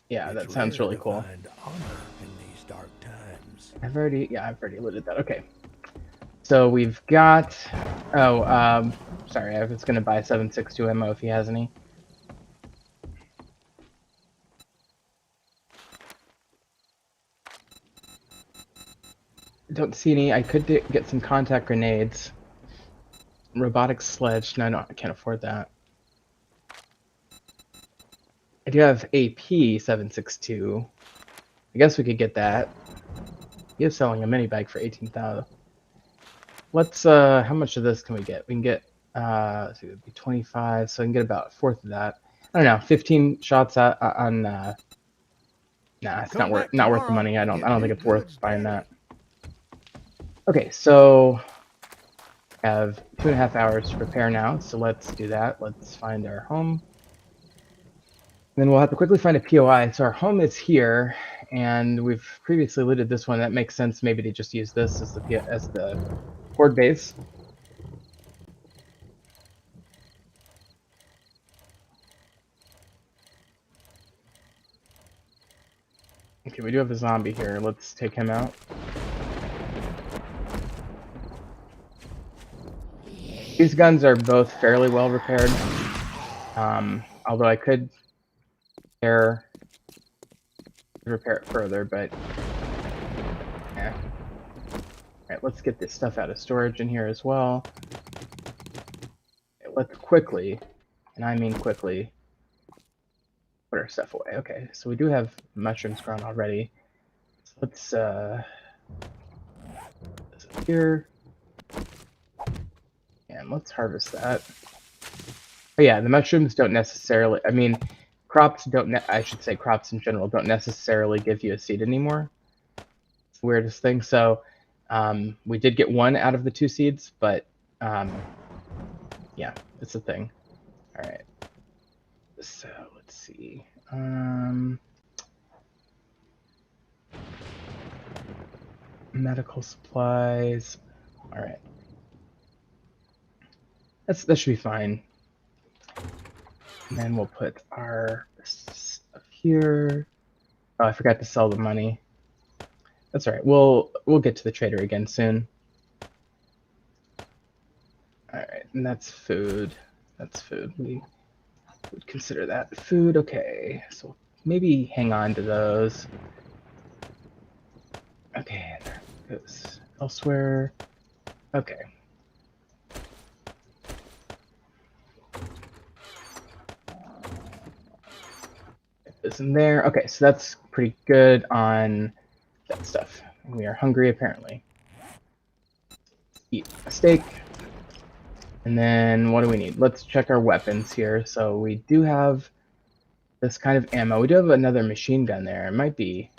Yeah, It's that sounds rare really to cool. find honor in these dark times. I've already alluded that. Okay. So we've got. Oh, sorry. I was gonna buy 7.62 ammo if he has any. Don't see any. I could get some contact grenades. Robotic sledge. No, I can't afford that. I do have AP 7.62. I guess we could get that. He is selling a mini bike for 18,000. Let's how much of this can we get? We can get let's see, it would be 25, so I can get about a fourth of that. I don't know, 15 shots on nah, it's Come not back worth the tomorrow, money. I don't get think new it's worth goods buying daily. that. Okay, so I have 2.5 hours to prepare now, so let's do that. Let's find our home. Then we'll have to quickly find a POI. So our home is here, and we've previously looted this one. That makes sense maybe to just use this as the horde base. Okay, we do have a zombie here. Let's take him out. These guns are both fairly well repaired. Although I could repair it further, but yeah. Alright, let's get this stuff out of storage in here as well. Let's quickly, and I mean quickly, put our stuff away. Okay, so we do have mushrooms grown already. So let's this up here. And let's harvest that. But yeah, the mushrooms don't necessarily, I mean, crops I should say crops in general don't necessarily give you a seed anymore. It's the weirdest thing. So we did get one out of the 2 seeds, but yeah, it's a thing. All right. So let's see. Medical supplies. All right. That should be fine. And then we'll put our stuff here. Oh, I forgot to sell the money. That's all right. We'll get to the trader again soon. All right, and that's food. That's food. We would consider that food. Okay, so maybe hang on to those. Okay, there goes elsewhere. Okay. This in there. Okay, so that's pretty good on that stuff. We are hungry apparently. Eat a steak. And then what do we need? Let's check our weapons here. So we do have this kind of ammo. We do have another machine gun there. It might be,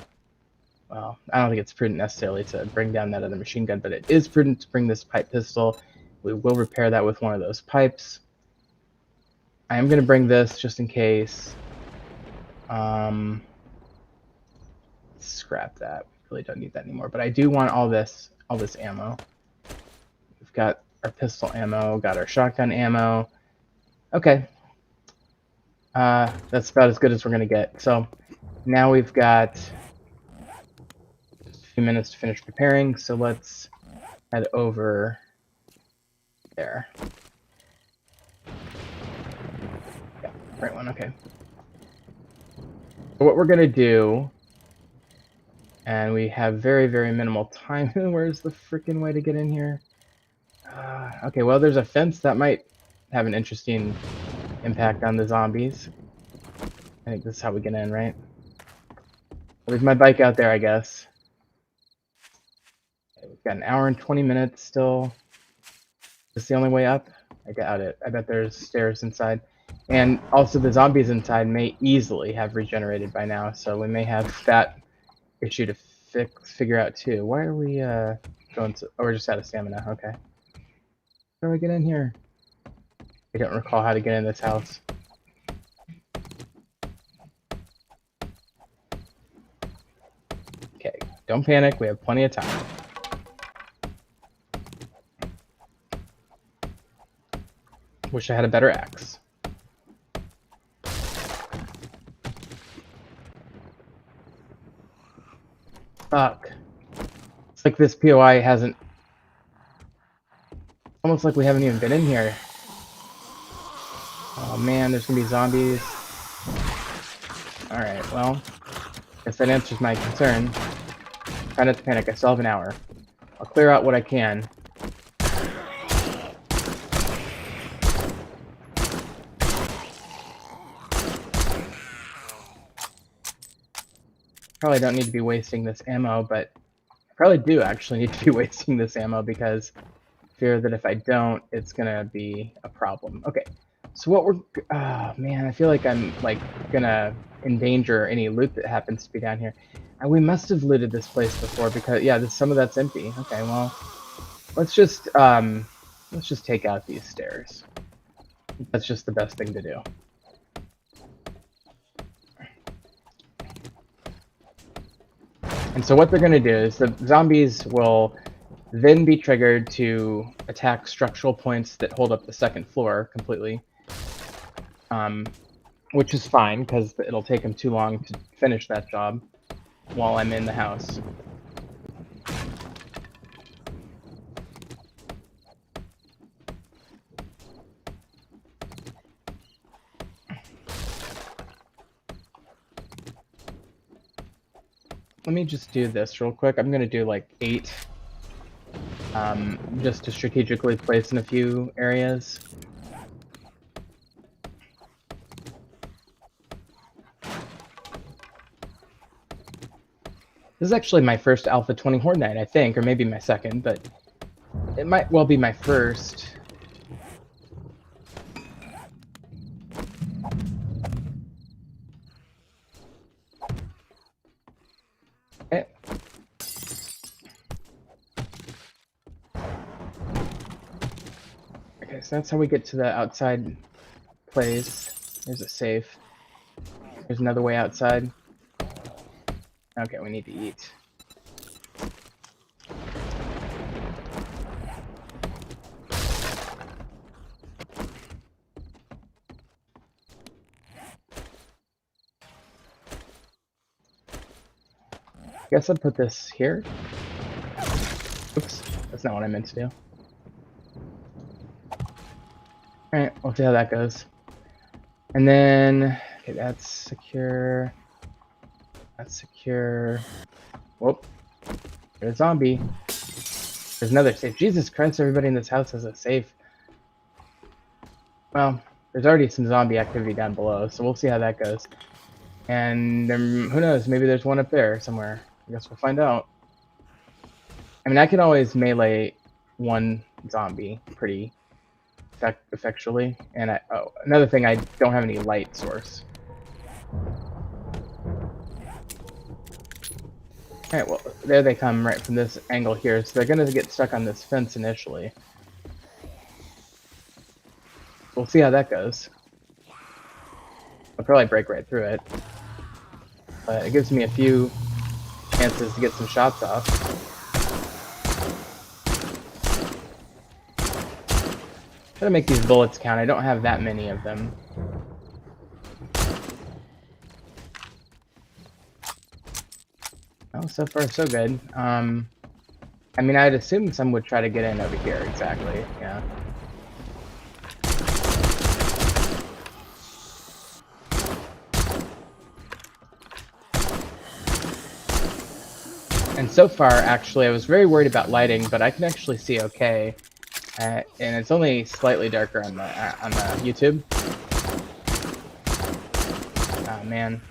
well, I don't think it's prudent necessarily to bring down that other machine gun, but it is prudent to bring this pipe pistol. We will repair that with one of those pipes. I am going to bring this just in case. Scrap that. We really don't need that anymore. But I do want all this ammo. We've got our pistol ammo, got our shotgun ammo. Okay. That's about as good as we're gonna get. So now we've got just a few minutes to finish preparing. So let's head over there. Yeah, right one. Okay. So what we're gonna do, and we have very, very minimal time. Where's the freaking way to get in here? Okay, well, there's a fence that might have an interesting impact on the zombies. I think this is how we get in, right? Leave my bike out there, I guess. Okay, we've got an hour and 20 minutes still. Is this the only way up? I doubt it. I bet there's stairs inside. And also the zombies inside may easily have regenerated by now, so we may have that issue to figure out too. Why are we going to... Oh, we're just out of stamina. Okay. How do I get in here? I don't recall how to get in this house. Okay, don't panic. We have plenty of time. Wish I had a better axe. Fuck. It's like this POI hasn't almost like we haven't even been in here. Oh man, there's gonna be zombies. Alright, well, guess that answers my concern. Try not to panic, I still have an hour. I'll clear out what I can. Probably don't need to be wasting this ammo, but I probably do actually need to be wasting this ammo because I fear that if I don't, it's gonna be a problem. Okay, so what we're... Oh man, I feel like I'm like gonna endanger any loot that happens to be down here. And we must have looted this place before because, yeah, some of that's empty. Okay, well, let's just take out these stairs. That's just the best thing to do. And so what they're going to do is the zombies will then be triggered to attack structural points that hold up the second floor completely. Which is fine, because it'll take them too long to finish that job while I'm in the house. Let me just do this real quick. I'm going to do like 8, just to strategically place in a few areas. This is actually my first Alpha 20 Horde Night, I think, or maybe my second, but it might well be my first. Okay. Okay, so that's how we get to the outside place. There's a safe. There's another way outside. Okay, we need to eat. Guess I'll put this here. Oops, that's not what I meant to do. Alright, we'll see how that goes. And then, okay, that's secure. That's secure. Whoop. There's a zombie. There's another safe. Jesus Christ, everybody in this house has a safe. Well, there's already some zombie activity down below, so we'll see how that goes. And who knows, maybe there's one up there somewhere. I guess we'll find out. I mean, I can always melee one zombie pretty effectually. And oh, another thing, I don't have any light source. Alright, well, there they come right from this angle here, so they're gonna get stuck on this fence initially. We'll see how that goes. I'll probably break right through it. But it gives me a few chances to get some shots off. Try to make these bullets count. I don't have that many of them. Oh, so far so good. I mean, I'd assume some would try to get in over here, exactly, yeah. And so far, actually, I was very worried about lighting, but I can actually see okay. And it's only slightly darker on the YouTube. Oh, man.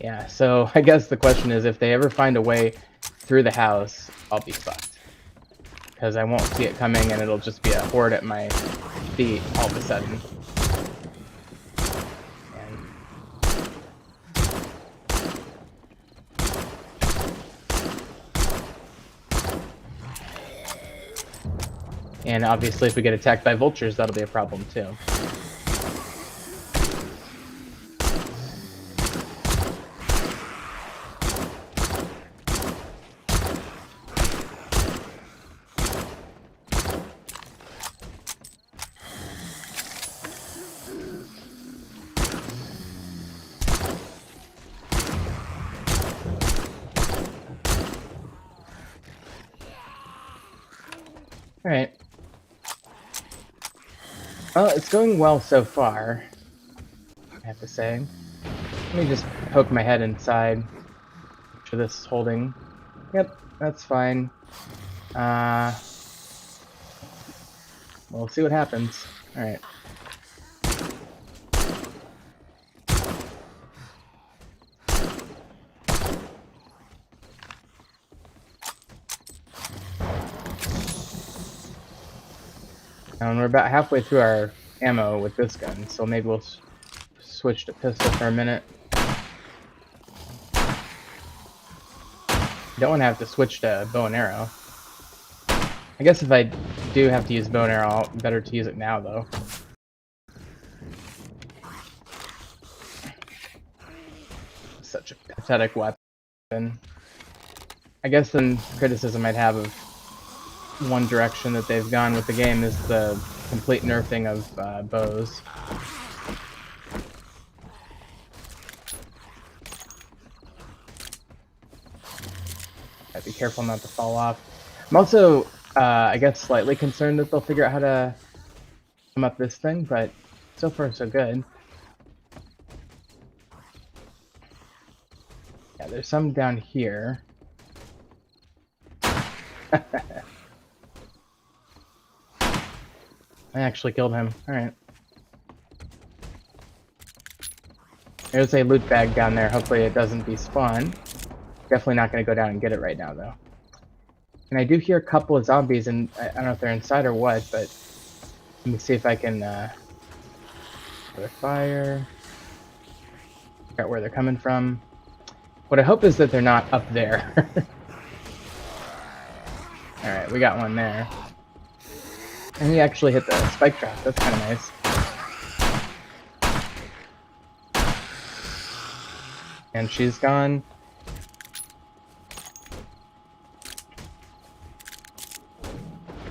Yeah, so I guess the question is if they ever find a way through the house, I'll be fucked. Because I won't see it coming and it'll just be a horde at my feet all of a sudden. And obviously if we get attacked by vultures, that'll be a problem too. Well, it's going well so far, I have to say. Let me just poke my head inside. Make sure this is holding. Yep, that's fine. We'll see what happens. Alright. And we're about halfway through our ammo with this gun, so maybe we'll switch to pistol for a minute. Don't want to have to switch to bow and arrow. I guess if I do have to use bow and arrow, better to use it now, though. Such a pathetic weapon. I guess the criticism I'd have of one direction that they've gone with the game is the complete nerfing of bows. Gotta be careful not to fall off. I'm also, I guess, slightly concerned that they'll figure out how to come up this thing, but so far so good. Yeah, there's some down here. I actually killed him. Alright. There's a loot bag down there. Hopefully it doesn't despawn. Definitely not going to go down and get it right now, though. And I do hear a couple of zombies, and I don't know if they're inside or what, but let me see if I can put a fire. Figure out where they're coming from. What I hope is that they're not up there. Alright, we got one there. And he actually hit the spike trap. That's kind of nice. And she's gone.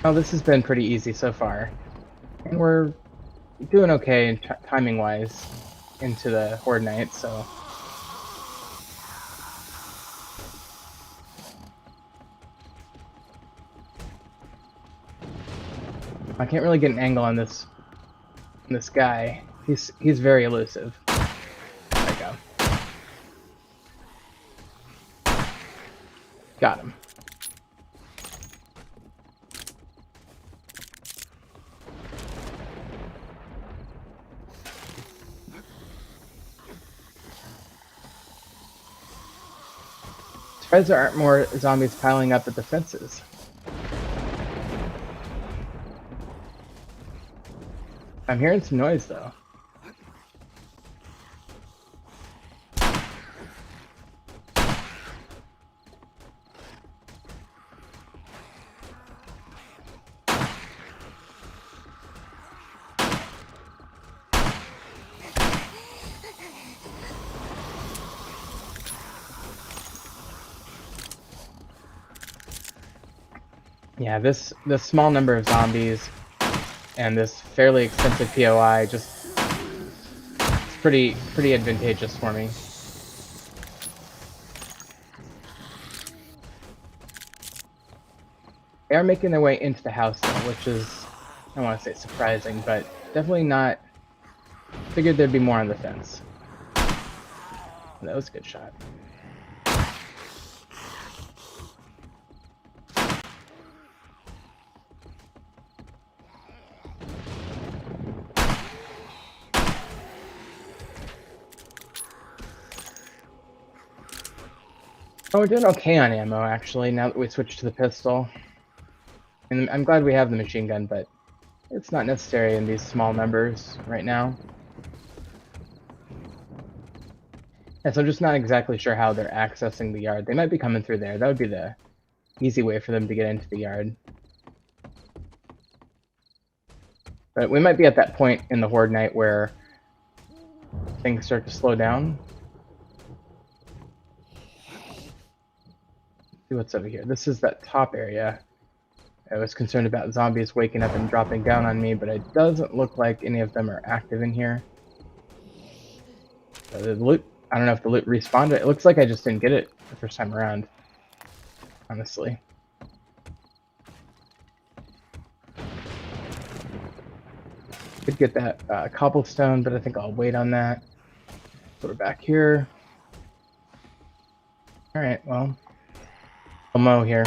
Oh, this has been pretty easy so far. And we're doing okay timing-wise into the Horde Night, so... I can't really get an angle on this guy. He's very elusive. There we go. Got him. Surprised there aren't more zombies piling up at the fences. I'm hearing some noise, though. Yeah, this small number of zombies and this fairly expensive POI just it's pretty advantageous for me. They are making their way into the house though, which is, I don't want to say surprising, but definitely not. Figured there'd be more on the fence. That was a good shot. Oh, we're doing okay on ammo, actually, now that we switched to the pistol. And I'm glad we have the machine gun, but it's not necessary in these small numbers right now. And so I'm just not exactly sure how they're accessing the yard. They might be coming through there. That would be the easy way for them to get into the yard. But we might be at that point in the Horde Night where things start to slow down. See what's over here. This is that top area. I was concerned about zombies waking up and dropping down on me, but it doesn't look like any of them are active in here. So the loot, I don't know if the loot respawned. It looks like I just didn't get it the first time around, honestly. could get that cobblestone, but I think I'll wait on that. Put it back here. All right, well, I'll mow here.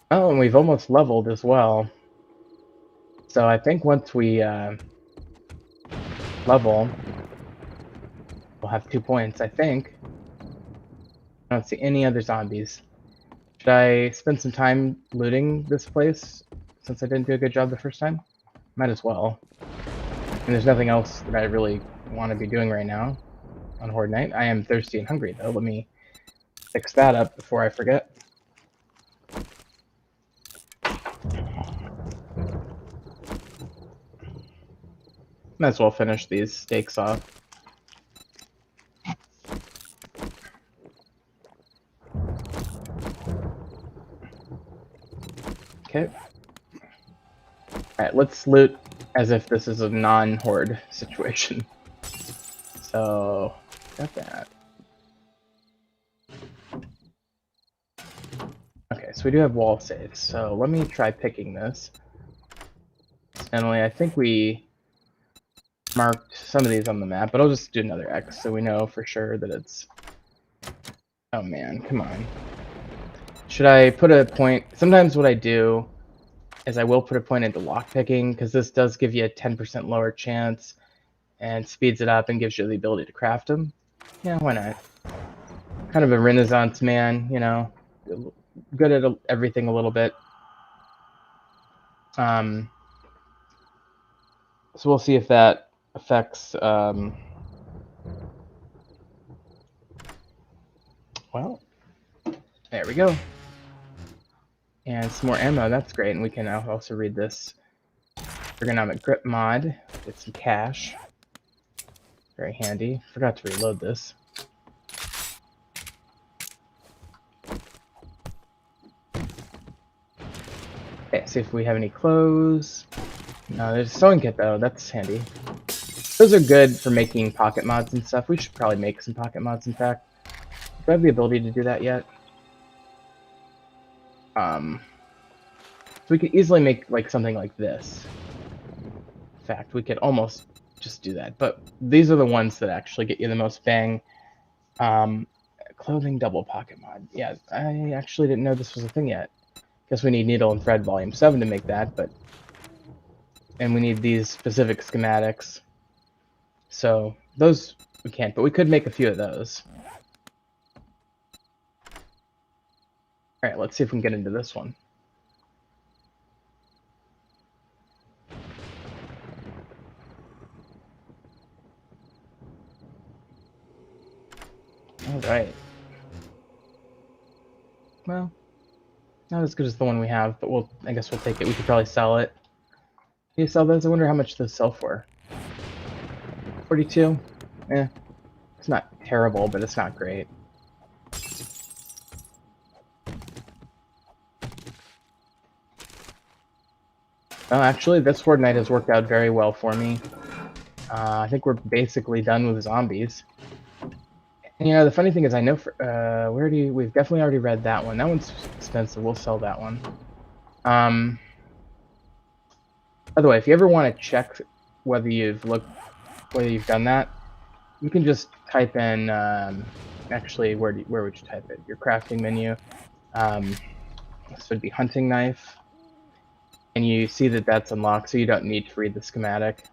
Oh, and we've almost leveled as well. So I think once we level, we'll have 2 points, I think. I don't see any other zombies. Should I spend some time looting this place since I didn't do a good job the first time? Might as well. And there's nothing else that I really want to be doing right now on Horde Night. I am thirsty and hungry though. Let me fix that up before I forget. Might as well finish these steaks off. Okay. Alright, let's loot as if this is a non-horde situation. So, got that. Okay, so we do have wall saves. So let me try picking this. Emily, I think we marked some of these on the map, but I'll just do another X so we know for sure that it's... Oh man, come on. Should I put a point? Sometimes what I do is I will put a point into lockpicking, because this does give you a 10% lower chance and speeds it up and gives you the ability to craft them. Yeah, why not? Kind of a Renaissance man, you know, good at everything a little bit. So we'll see if that affects, well, there we go. And some more ammo, that's great. And we can also read this ergonomic grip mod, get some cash. Very handy. Forgot to reload this. Okay, see if we have any clothes. No, there's a sewing kit though, that's handy. Those are good for making pocket mods and stuff. We should probably make some pocket mods, in fact. Do I have the ability to do that yet? So we could easily make like something like this. In fact, we could almost just do that. But these are the ones that actually get you the most bang. Clothing double pocket mod. Yeah, I actually didn't know this was a thing yet. Guess we need needle and thread volume 7 to make that, but... And we need these specific schematics. So, those we can't, but we could make a few of those. Alright, let's see if we can get into this one. Alright. Well, not as good as the one we have, but I guess we'll take it. We could probably sell it. Can you sell those? I wonder how much those sell for. 42? Eh. It's not terrible, but it's not great. Oh, actually, this Horde Night has worked out very well for me. I think we're basically done with zombies. And, you know, the funny thing is, I know for we've definitely already read that one. That one's expensive. We'll sell that one. By the way, if you ever want to check whether you've done that, you can just type in. Actually, where would you type it? Your crafting menu. This would be hunting knife. And you see that that's unlocked, so you don't need to read the schematic.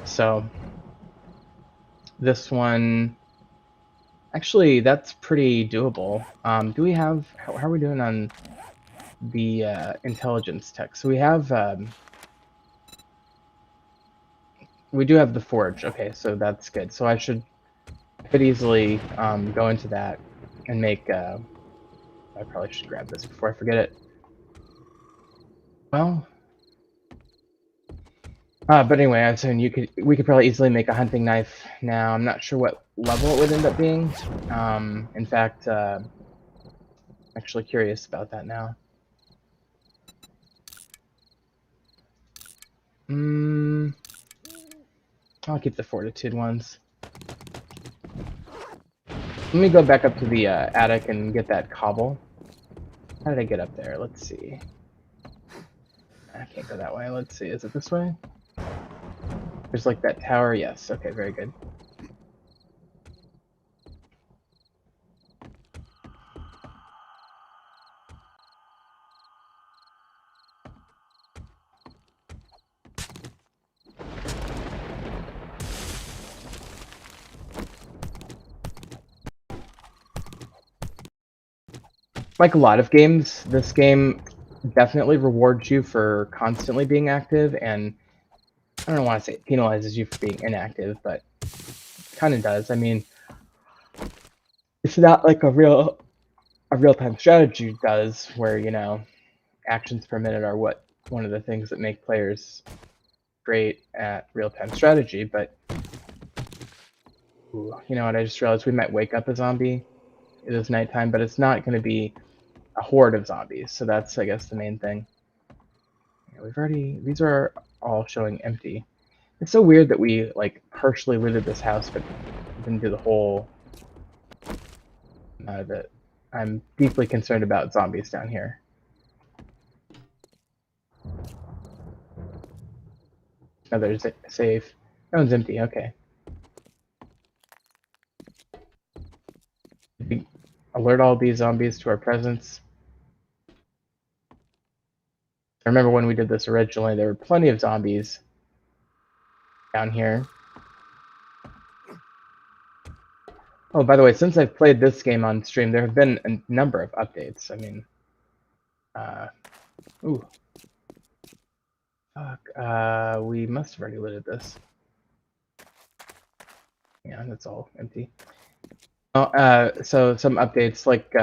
So, this one, actually, that's pretty doable. Do we have, how are we doing on the intelligence tech? So we have, we do have the forge. Okay, so that's good. So I could easily go into that and make, I probably should grab this before I forget it. Well, but anyway, I was saying we could probably easily make a hunting knife now. I'm not sure what level it would end up being. In fact, actually curious about that now. I'll keep the fortitude ones. Let me go back up to the attic and get that cobble. How did I get up there? Let's see. I can't go that way. Let's see. Is it this way? There's like that tower. Yes. Okay, very good. Like a lot of games, this game definitely rewards you for constantly being active, and I don't want to say it penalizes you for being inactive, but kind of does. I mean, it's not like a real-time strategy does, where, you know, actions per minute are one of the things that make players great at real-time strategy. But ooh, you know what? I just realized we might wake up a zombie. It is nighttime, but it's not going to be a horde of zombies. So that's, I guess, the main thing. Yeah, these are all showing empty. It's so weird that we like partially looted this house, but didn't do the whole amount of it. I'm deeply concerned about zombies down here. Another safe. That one's empty. Okay. Alert all these zombies to our presence. I remember when we did this originally, there were plenty of zombies down here. Oh, by the way, since I've played this game on stream, there have been a number of updates. I mean, ooh. Fuck, we must have already looted this. Yeah, that's all empty. So some updates, like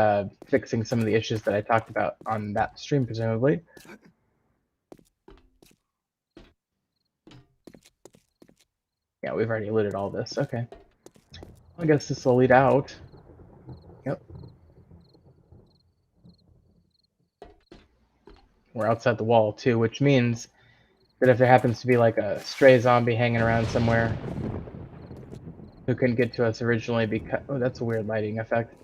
fixing some of the issues that I talked about on that stream, presumably. Yeah, we've already looted all this. Okay. I guess this will lead out. Yep. We're outside the wall, too, which means that if there happens to be like a stray zombie hanging around somewhere who couldn't get to us originally because... Oh, that's a weird lighting effect.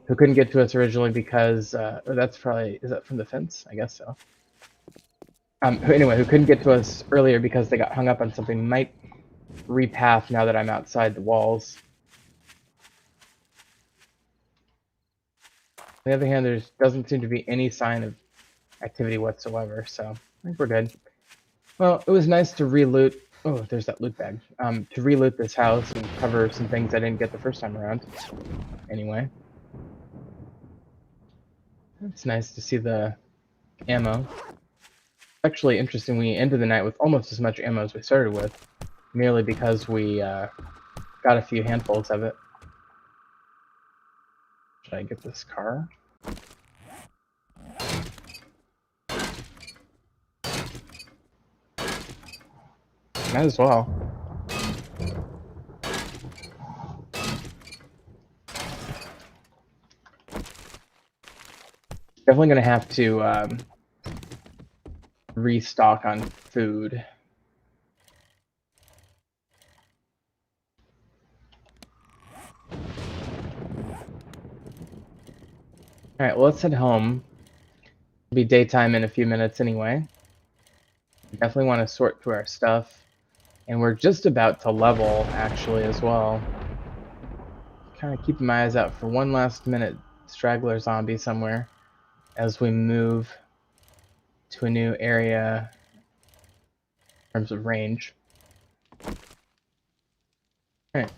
Who couldn't get to us originally because... oh, that's probably... Is that from the fence? I guess so. Anyway, who couldn't get to us earlier because they got hung up on something might repath now that I'm outside the walls. On the other hand, there doesn't seem to be any sign of activity whatsoever, so I think we're good. Well, it was nice to re-loot. Oh, there's that loot bag. To re-loot this house and cover some things I didn't get the first time around. Anyway. It's nice to see the ammo. Actually, interesting, we ended the night with almost as much ammo as we started with, merely because we got a few handfuls of it. Should I get this car? Might as well. Definitely gonna have to restock on food. Alright, well, let's head home. It'll be daytime in a few minutes anyway. Definitely want to sort through our stuff. And we're just about to level, actually, as well. Kind of keeping my eyes out for one last minute straggler zombie somewhere as we move to a new area in terms of range. Alright.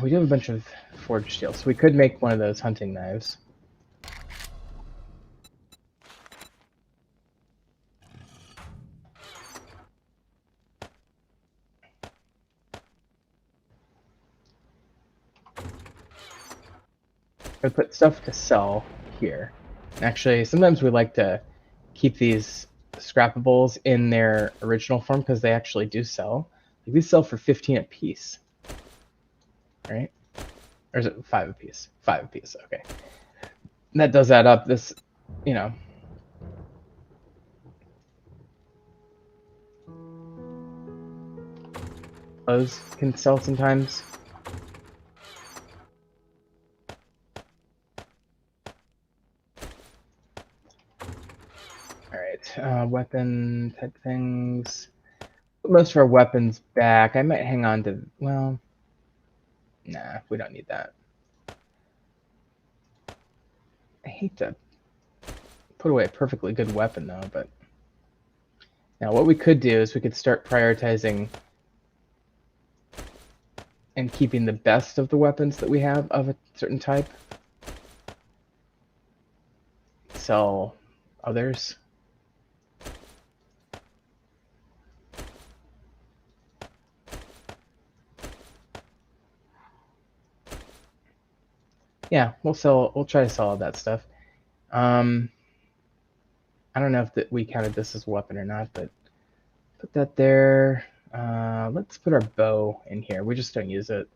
We do have a bunch of forged steel, so we could make one of those hunting knives. I put stuff to sell here. Actually, sometimes we like to keep these scrapables in their original form because they actually do sell. Like, these sell for 15 a piece, right? Or is it 5 a piece? 5 a piece. Okay, that does add up. This, you know. Those can sell sometimes. Alright, weapon type things. Put most of our weapons back. I might hang on to, well, nah, we don't need that. I hate to put away a perfectly good weapon though, but now what we could do is we could start prioritizing and keeping the best of the weapons that we have of a certain type. Sell others. Yeah, we'll try to sell all that stuff. I don't know if we counted this as a weapon or not, but put that there. Let's put our bow in here. We just don't use it.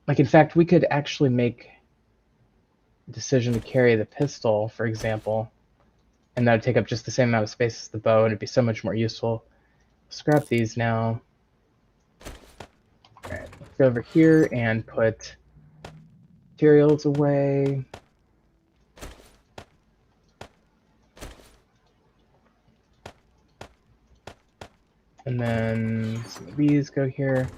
Like, in fact, we could actually make a decision to carry the pistol, for example, and that would take up just the same amount of space as the bow, and it'd be so much more useful. Scrap these now. All right, let's go over here and put materials away. And then some of these go here.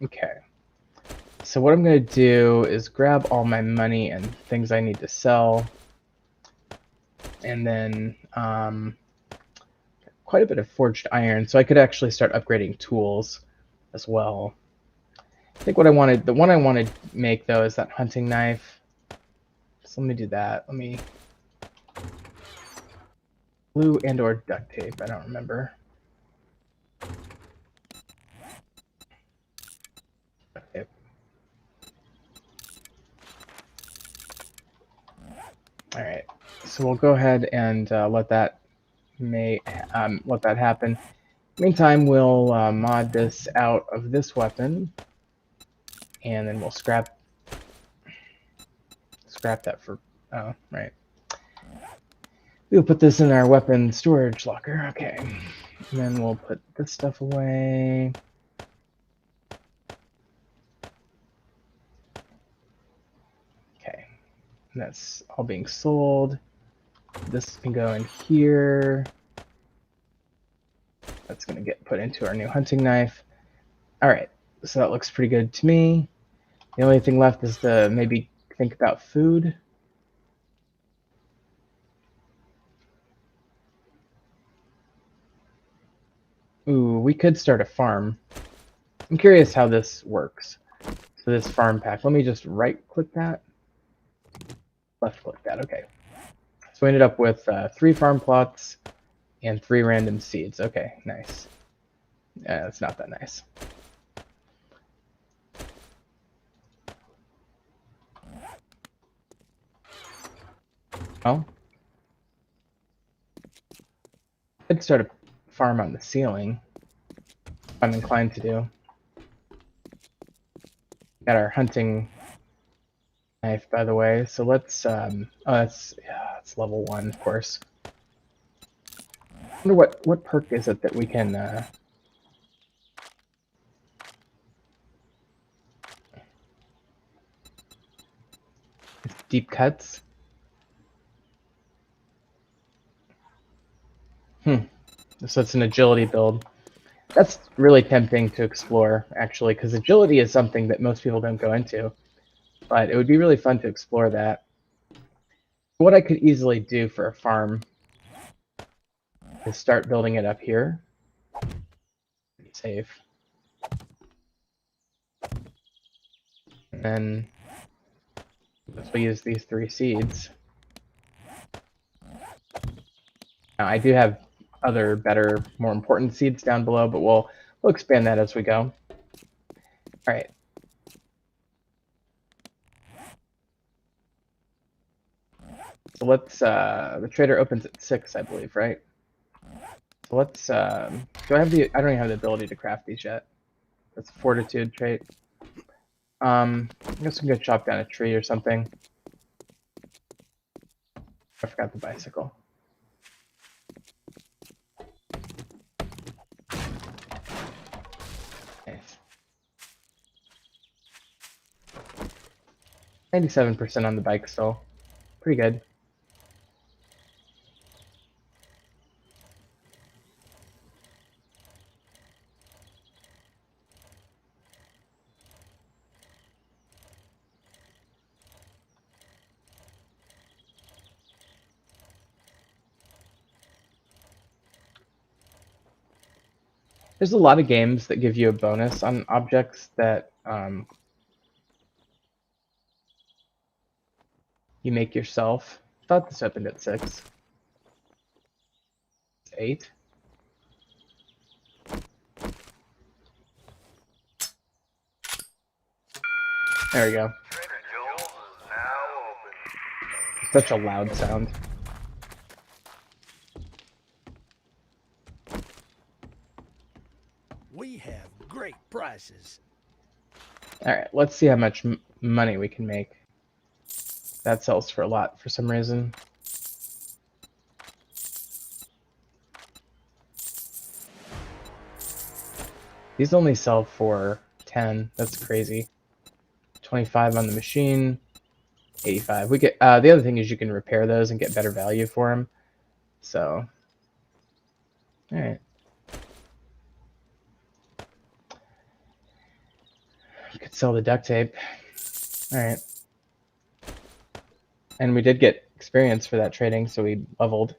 Okay. So what I'm going to do is grab all my money and things I need to sell. And then quite a bit of forged iron. So I could actually start upgrading tools as well. I think what I wanted, the one I want to make though, is that hunting knife. So let me do that. Let me glue and or duct tape. I don't remember. Okay. All right. So we'll go ahead and let that happen. Meantime, we'll mod this out of this weapon, and then we'll scrap that for. Oh, right. We'll put this in our weapon storage locker. Okay. And then we'll put this stuff away. Okay. And that's all being sold. This can go in here. That's going to get put into our new hunting knife. All right. So that looks pretty good to me. The only thing left is to maybe think about food. Ooh, we could start a farm. I'm curious how this works. So this farm pack, let me just right-click that. Left-click that, okay. So we ended up with 3 farm plots and 3 random seeds. Okay, nice. It's not that nice. Oh. I'd start a farm on the ceiling. I'm inclined to do. Got our hunting knife, by the way. So let's oh, it's level 1, of course. I wonder what perk is it that we can it's deep cuts. So it's an agility build. That's really tempting to explore, actually, because agility is something that most people don't go into. But it would be really fun to explore that. What I could easily do for a farm is start building it up here. Save. And then we'll use these 3 seeds. Now, I do have other, better, more important seeds down below, but we'll expand that as we go. All right. So let's, the trader opens at 6, I believe, right? So let's, do I don't even have the ability to craft these yet. That's a fortitude trait. I guess we can go chop down a tree or something. I forgot the bicycle. Nice. 97% on the bike still. Pretty good. There's a lot of games that give you a bonus on objects that you make yourself. I thought this opened at 6. 8. There we go. Such a loud sound. We have great prices. All right, let's see how much money we can make. That sells for a lot for some reason. These only sell for 10. That's crazy. 25 on the machine. 85. We get the other thing is you can repair those and get better value for them. So, all right. You could sell the duct tape. All right. And we did get experience for that trading, so we leveled.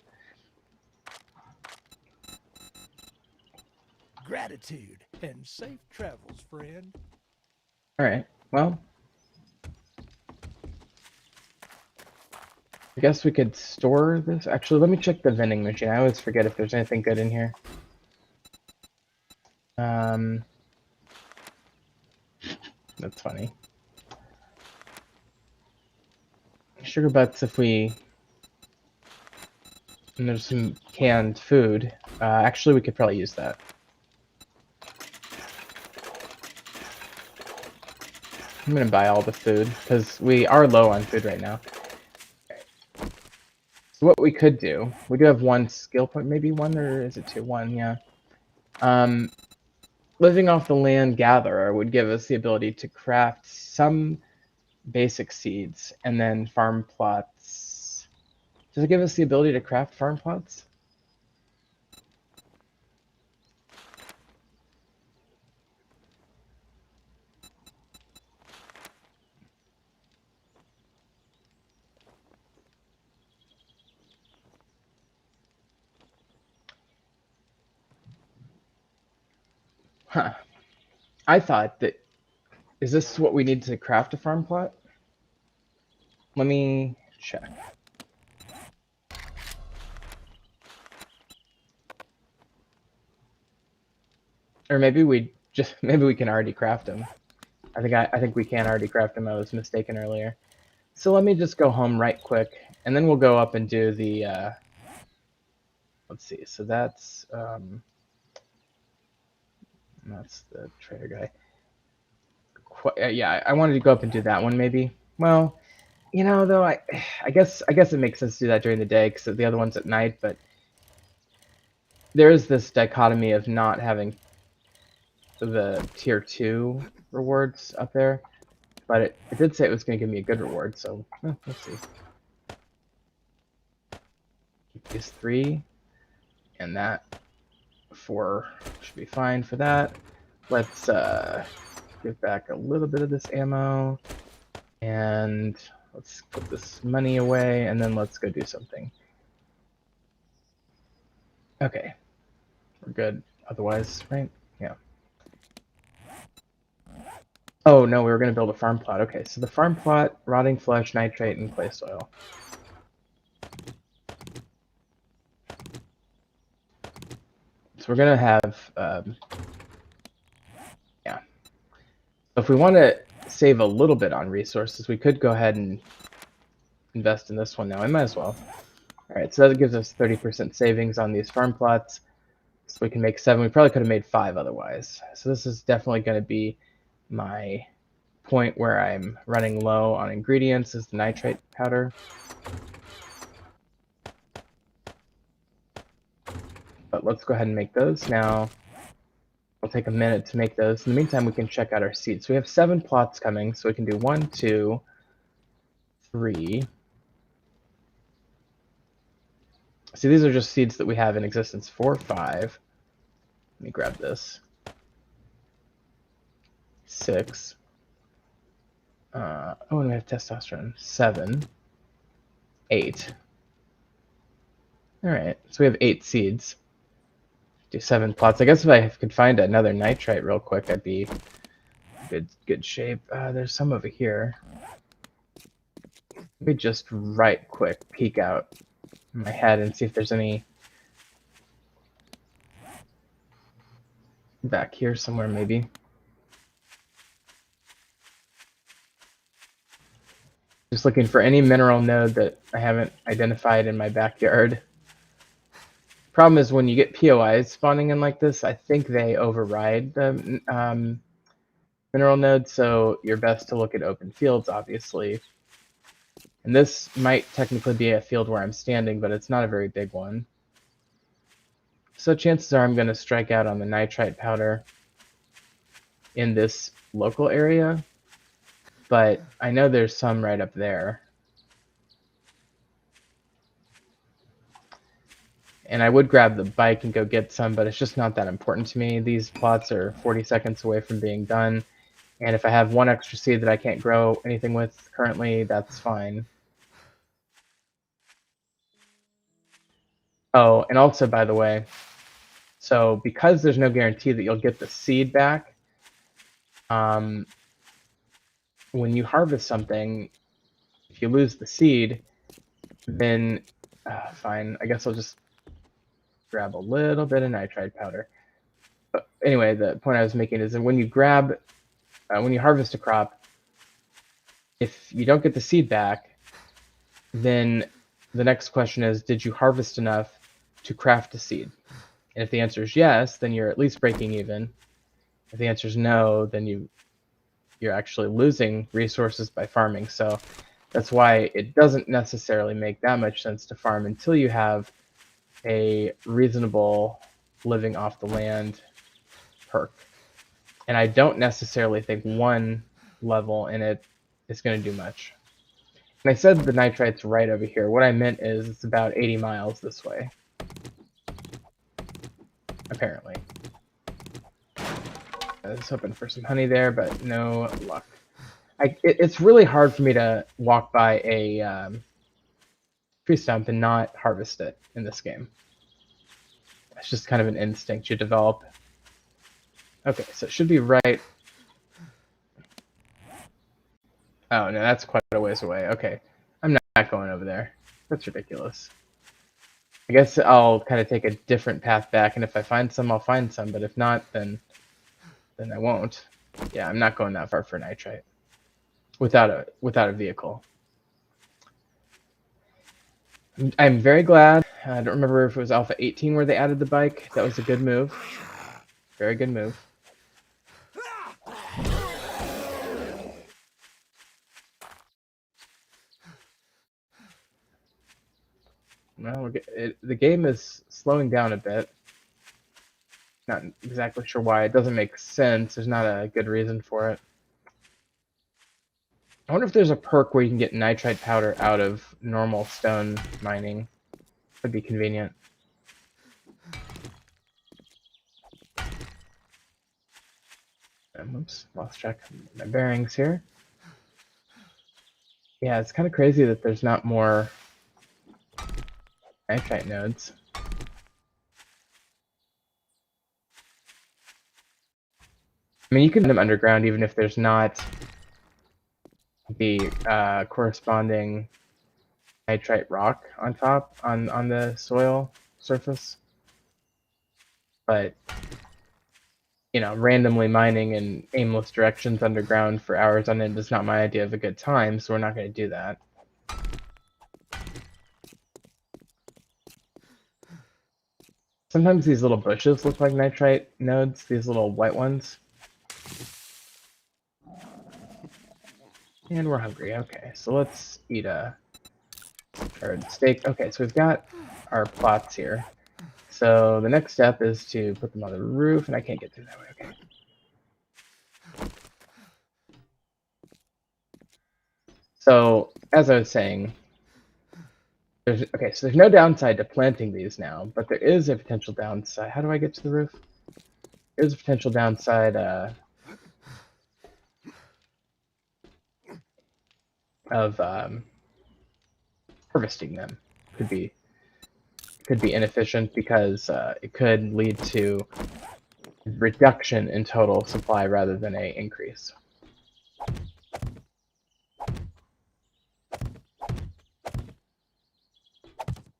Gratitude and safe travels, friend. All right. Well, I guess we could store this. Actually, let me check the vending machine. I always forget if there's anything good in here. That's funny. Sugar butts if we... And there's some canned food. Actually, we could probably use that. I'm gonna buy all the food, because we are low on food right now. So what we could do, we do have 1 skill point, maybe 1, or is it 2? 1, yeah. Living off the land gatherer would give us the ability to craft some basic seeds and then farm plots. Does it give us the ability to craft farm plots? Huh. I thought that... Is this what we need to craft a farm plot? Let me check. Or maybe we can already craft them. I think we can already craft them. I was mistaken earlier. So let me just go home right quick, and then we'll go up and do the. Let's see. So that's the trader guy. Yeah, I wanted to go up and do that one maybe. Well, you know, though, I guess it makes sense to do that during the day because the other one's at night. But there is this dichotomy of not having the tier 2 rewards up there, but it did say it was going to give me a good reward. So let's see. Keep these 3, and that 4 should be fine for that. Let's give back a little bit of this ammo, and let's put this money away, and then let's go do something. Okay, we're good otherwise, right? Yeah. Oh no, we were going to build a farm plot. Okay, so the farm plot, rotting flesh, nitrate, and clay soil. So we're going to have, yeah. If we want to save a little bit on resources, we could go ahead and invest in this one now. I might as well. All right, so that gives us 30% savings on these farm plots. So we can make 7. We probably could have made 5 otherwise. So this is definitely going to be my point where I'm running low on ingredients, is the nitrate powder. But let's go ahead and make those now. It'll take a minute to make those. In the meantime, we can check out our seeds. So we have 7 plots coming, so we can do 1, 2, 3. See, these are just seeds that we have in existence. 4, 5. Let me grab this. 6. Oh, and we have testosterone. 7. 8. All right, so we have 8 seeds. Do 7 plots. I guess if I could find another nitrite real quick, I'd be good shape. There's some over here. Let me just right quick peek out in my head and see if there's any back here somewhere, maybe. Just looking for any mineral node that I haven't identified in my backyard. Problem is when you get POIs spawning in like this, I think they override the mineral node, so you're best to look at open fields, obviously. And this might technically be a field where I'm standing, but it's not a very big one. So chances are I'm going to strike out on the nitrite powder in this local area, but I know there's some right up there. And I would grab the bike and go get some, but it's just not that important to me. These plots are 40 seconds away from being done. And if I have 1 extra seed that I can't grow anything with currently, that's fine. Oh, and also, by the way, so because there's no guarantee that you'll get the seed back, when you harvest something, if you lose the seed, then fine, I guess I'll just grab a little bit of nitrite powder. But anyway, the point I was making is that when you harvest a crop, if you don't get the seed back, then the next question is, did you harvest enough to craft a seed? And if the answer is yes, then you're at least breaking even. If the answer is no, then you're actually losing resources by farming. So that's why it doesn't necessarily make that much sense to farm until you have a reasonable living off the land perk. And I don't necessarily think 1 level in it is going to do much. And I said the nitrite's right over here. What I meant is it's about 80 miles this way. Apparently. I was hoping for some honey there, but no luck. It's really hard for me to walk by a tree stump and not harvest it in this game. It's just kind of an instinct you develop. Okay, so it should be right. Oh, no, that's quite a ways away. Okay, I'm not going over there. That's ridiculous. I guess I'll kind of take a different path back, and if I find some, I'll find some, but if not, then I won't. Yeah, I'm not going that far for nitrite without a vehicle. I'm very glad. I don't remember if it was Alpha 18 where they added the bike. That was a good move. Very good move. Well, the game is slowing down a bit. Not exactly sure why. It doesn't make sense. There's not a good reason for it. I wonder if there's a perk where you can get nitrite powder out of normal stone mining. Would be convenient. Oops, lost track of my bearings here. Yeah, it's kind of crazy that there's not more nitrite nodes. I mean, you can put them underground even if there's not the corresponding nitrite rock on top on the soil surface. But you know, randomly mining in aimless directions underground for hours on end is not my idea of a good time, so we're not going to do that. Sometimes these little bushes look like nitrite nodes, these little white ones. And we're hungry. Okay, so let's eat a steak. Okay, so we've got our plots here. So the next step is to put them on the roof, and I can't get through that way. Okay. So as I was saying, so there's no downside to planting these now, but there is a potential downside. How do I get to the roof? There's a potential downside of harvesting them. Could be inefficient because it could lead to reduction in total supply rather than a increase.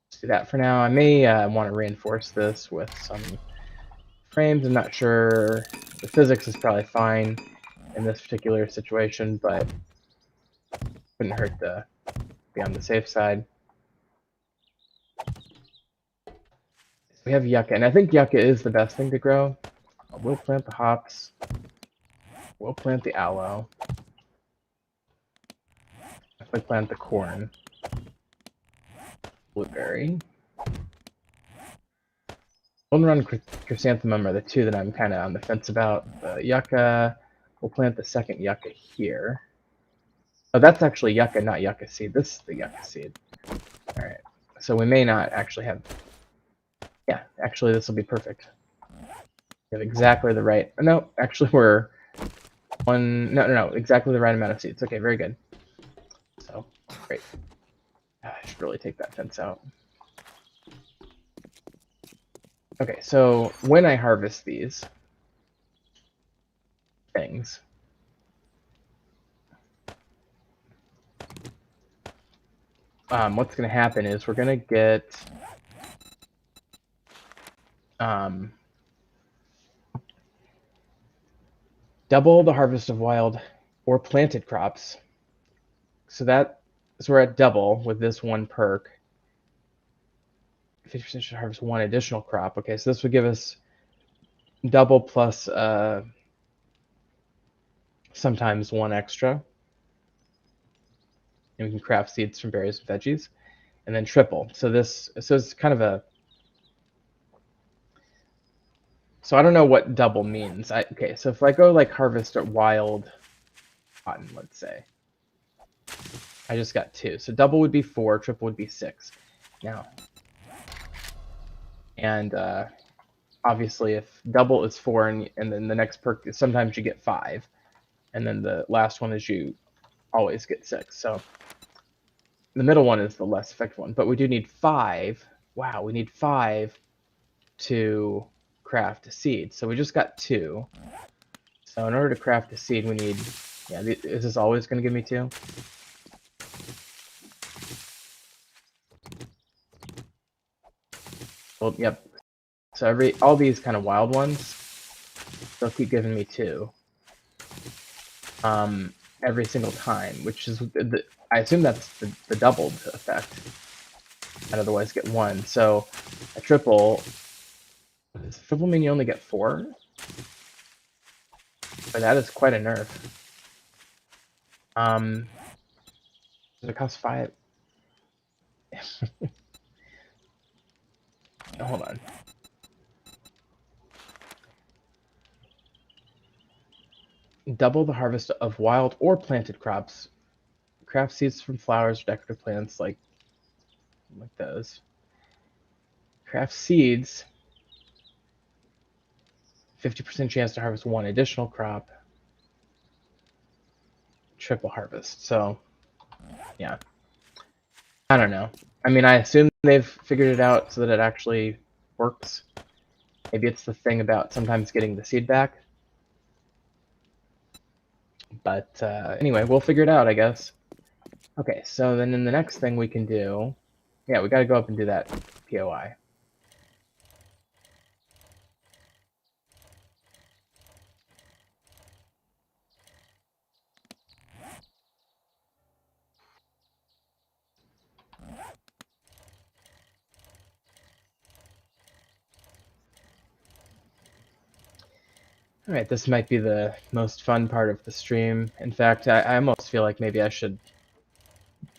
Let's do that for now. I may want to reinforce this with some frames. I'm not sure. The physics is probably fine in this particular situation, but couldn't hurt to be on the safe side. We have yucca, and I think yucca is the best thing to grow. We'll plant the hops. We'll plant the aloe. Definitely plant the corn. Blueberry. Goldenrod and chrysanthemum are the two that I'm kind of on the fence about. The yucca, we'll plant the second yucca here. Oh, that's actually yucca, not yucca seed. This is the yucca seed. All right. So we may not actually have... Yeah, actually this will be perfect. We have exactly the right... No, actually we're... No, exactly the right amount of seeds. Okay, very good. So, great. I should really take that fence out. Okay, so when I harvest these things, what's going to happen is we're going to get double the harvest of wild or planted crops. So we're at double with this one perk. 50% should harvest one additional crop. Okay, so this would give us double plus sometimes one extra. And we can craft seeds from berries and veggies. And then triple. So it's kind of a... So I don't know what double means. Okay, so if I go like harvest a wild cotton, let's say. I just got 2. So double would be 4, triple would be 6. Now, and obviously if double is 4 and then the next perk is sometimes you get 5. And then the last one is you always get 6. So the middle one is the less effective one. But we do need 5. Wow, we need 5 to craft a seed. So we just got 2. So in order to craft a seed, we need... Yeah, is this always going to give me 2? Well, yep. So all these kind of wild ones, they'll keep giving me 2. Every single time, which is I assume that's the doubled effect. I'd otherwise get 1. So a triple. Does triple mean you only get 4? But that is quite a nerf. Does it cost 5? Oh, hold on. Double the harvest of wild or planted crops. Craft seeds from flowers or decorative plants like those. Craft seeds. 50% chance to harvest 1 additional crop. Triple harvest. So, yeah. I don't know. I mean, I assume they've figured it out so that it actually works. Maybe it's the thing about sometimes getting the seed back. But anyway, we'll figure it out, I guess. Okay, so then in the next thing we can do... Yeah, we got to go up and do that POI. All right, this might be the most fun part of the stream. In fact, I almost feel like maybe I should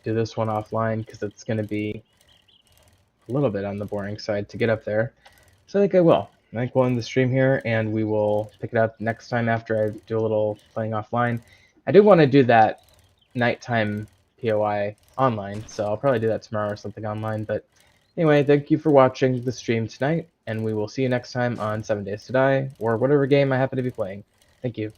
do this one offline because it's going to be a little bit on the boring side to get up there. So I think I will. I think we'll end the stream here, and we will pick it up next time after I do a little playing offline. I do want to do that nighttime POI online, so I'll probably do that tomorrow or something online. But anyway, thank you for watching the stream tonight, and we will see you next time on 7 Days to Die, or whatever game I happen to be playing. Thank you.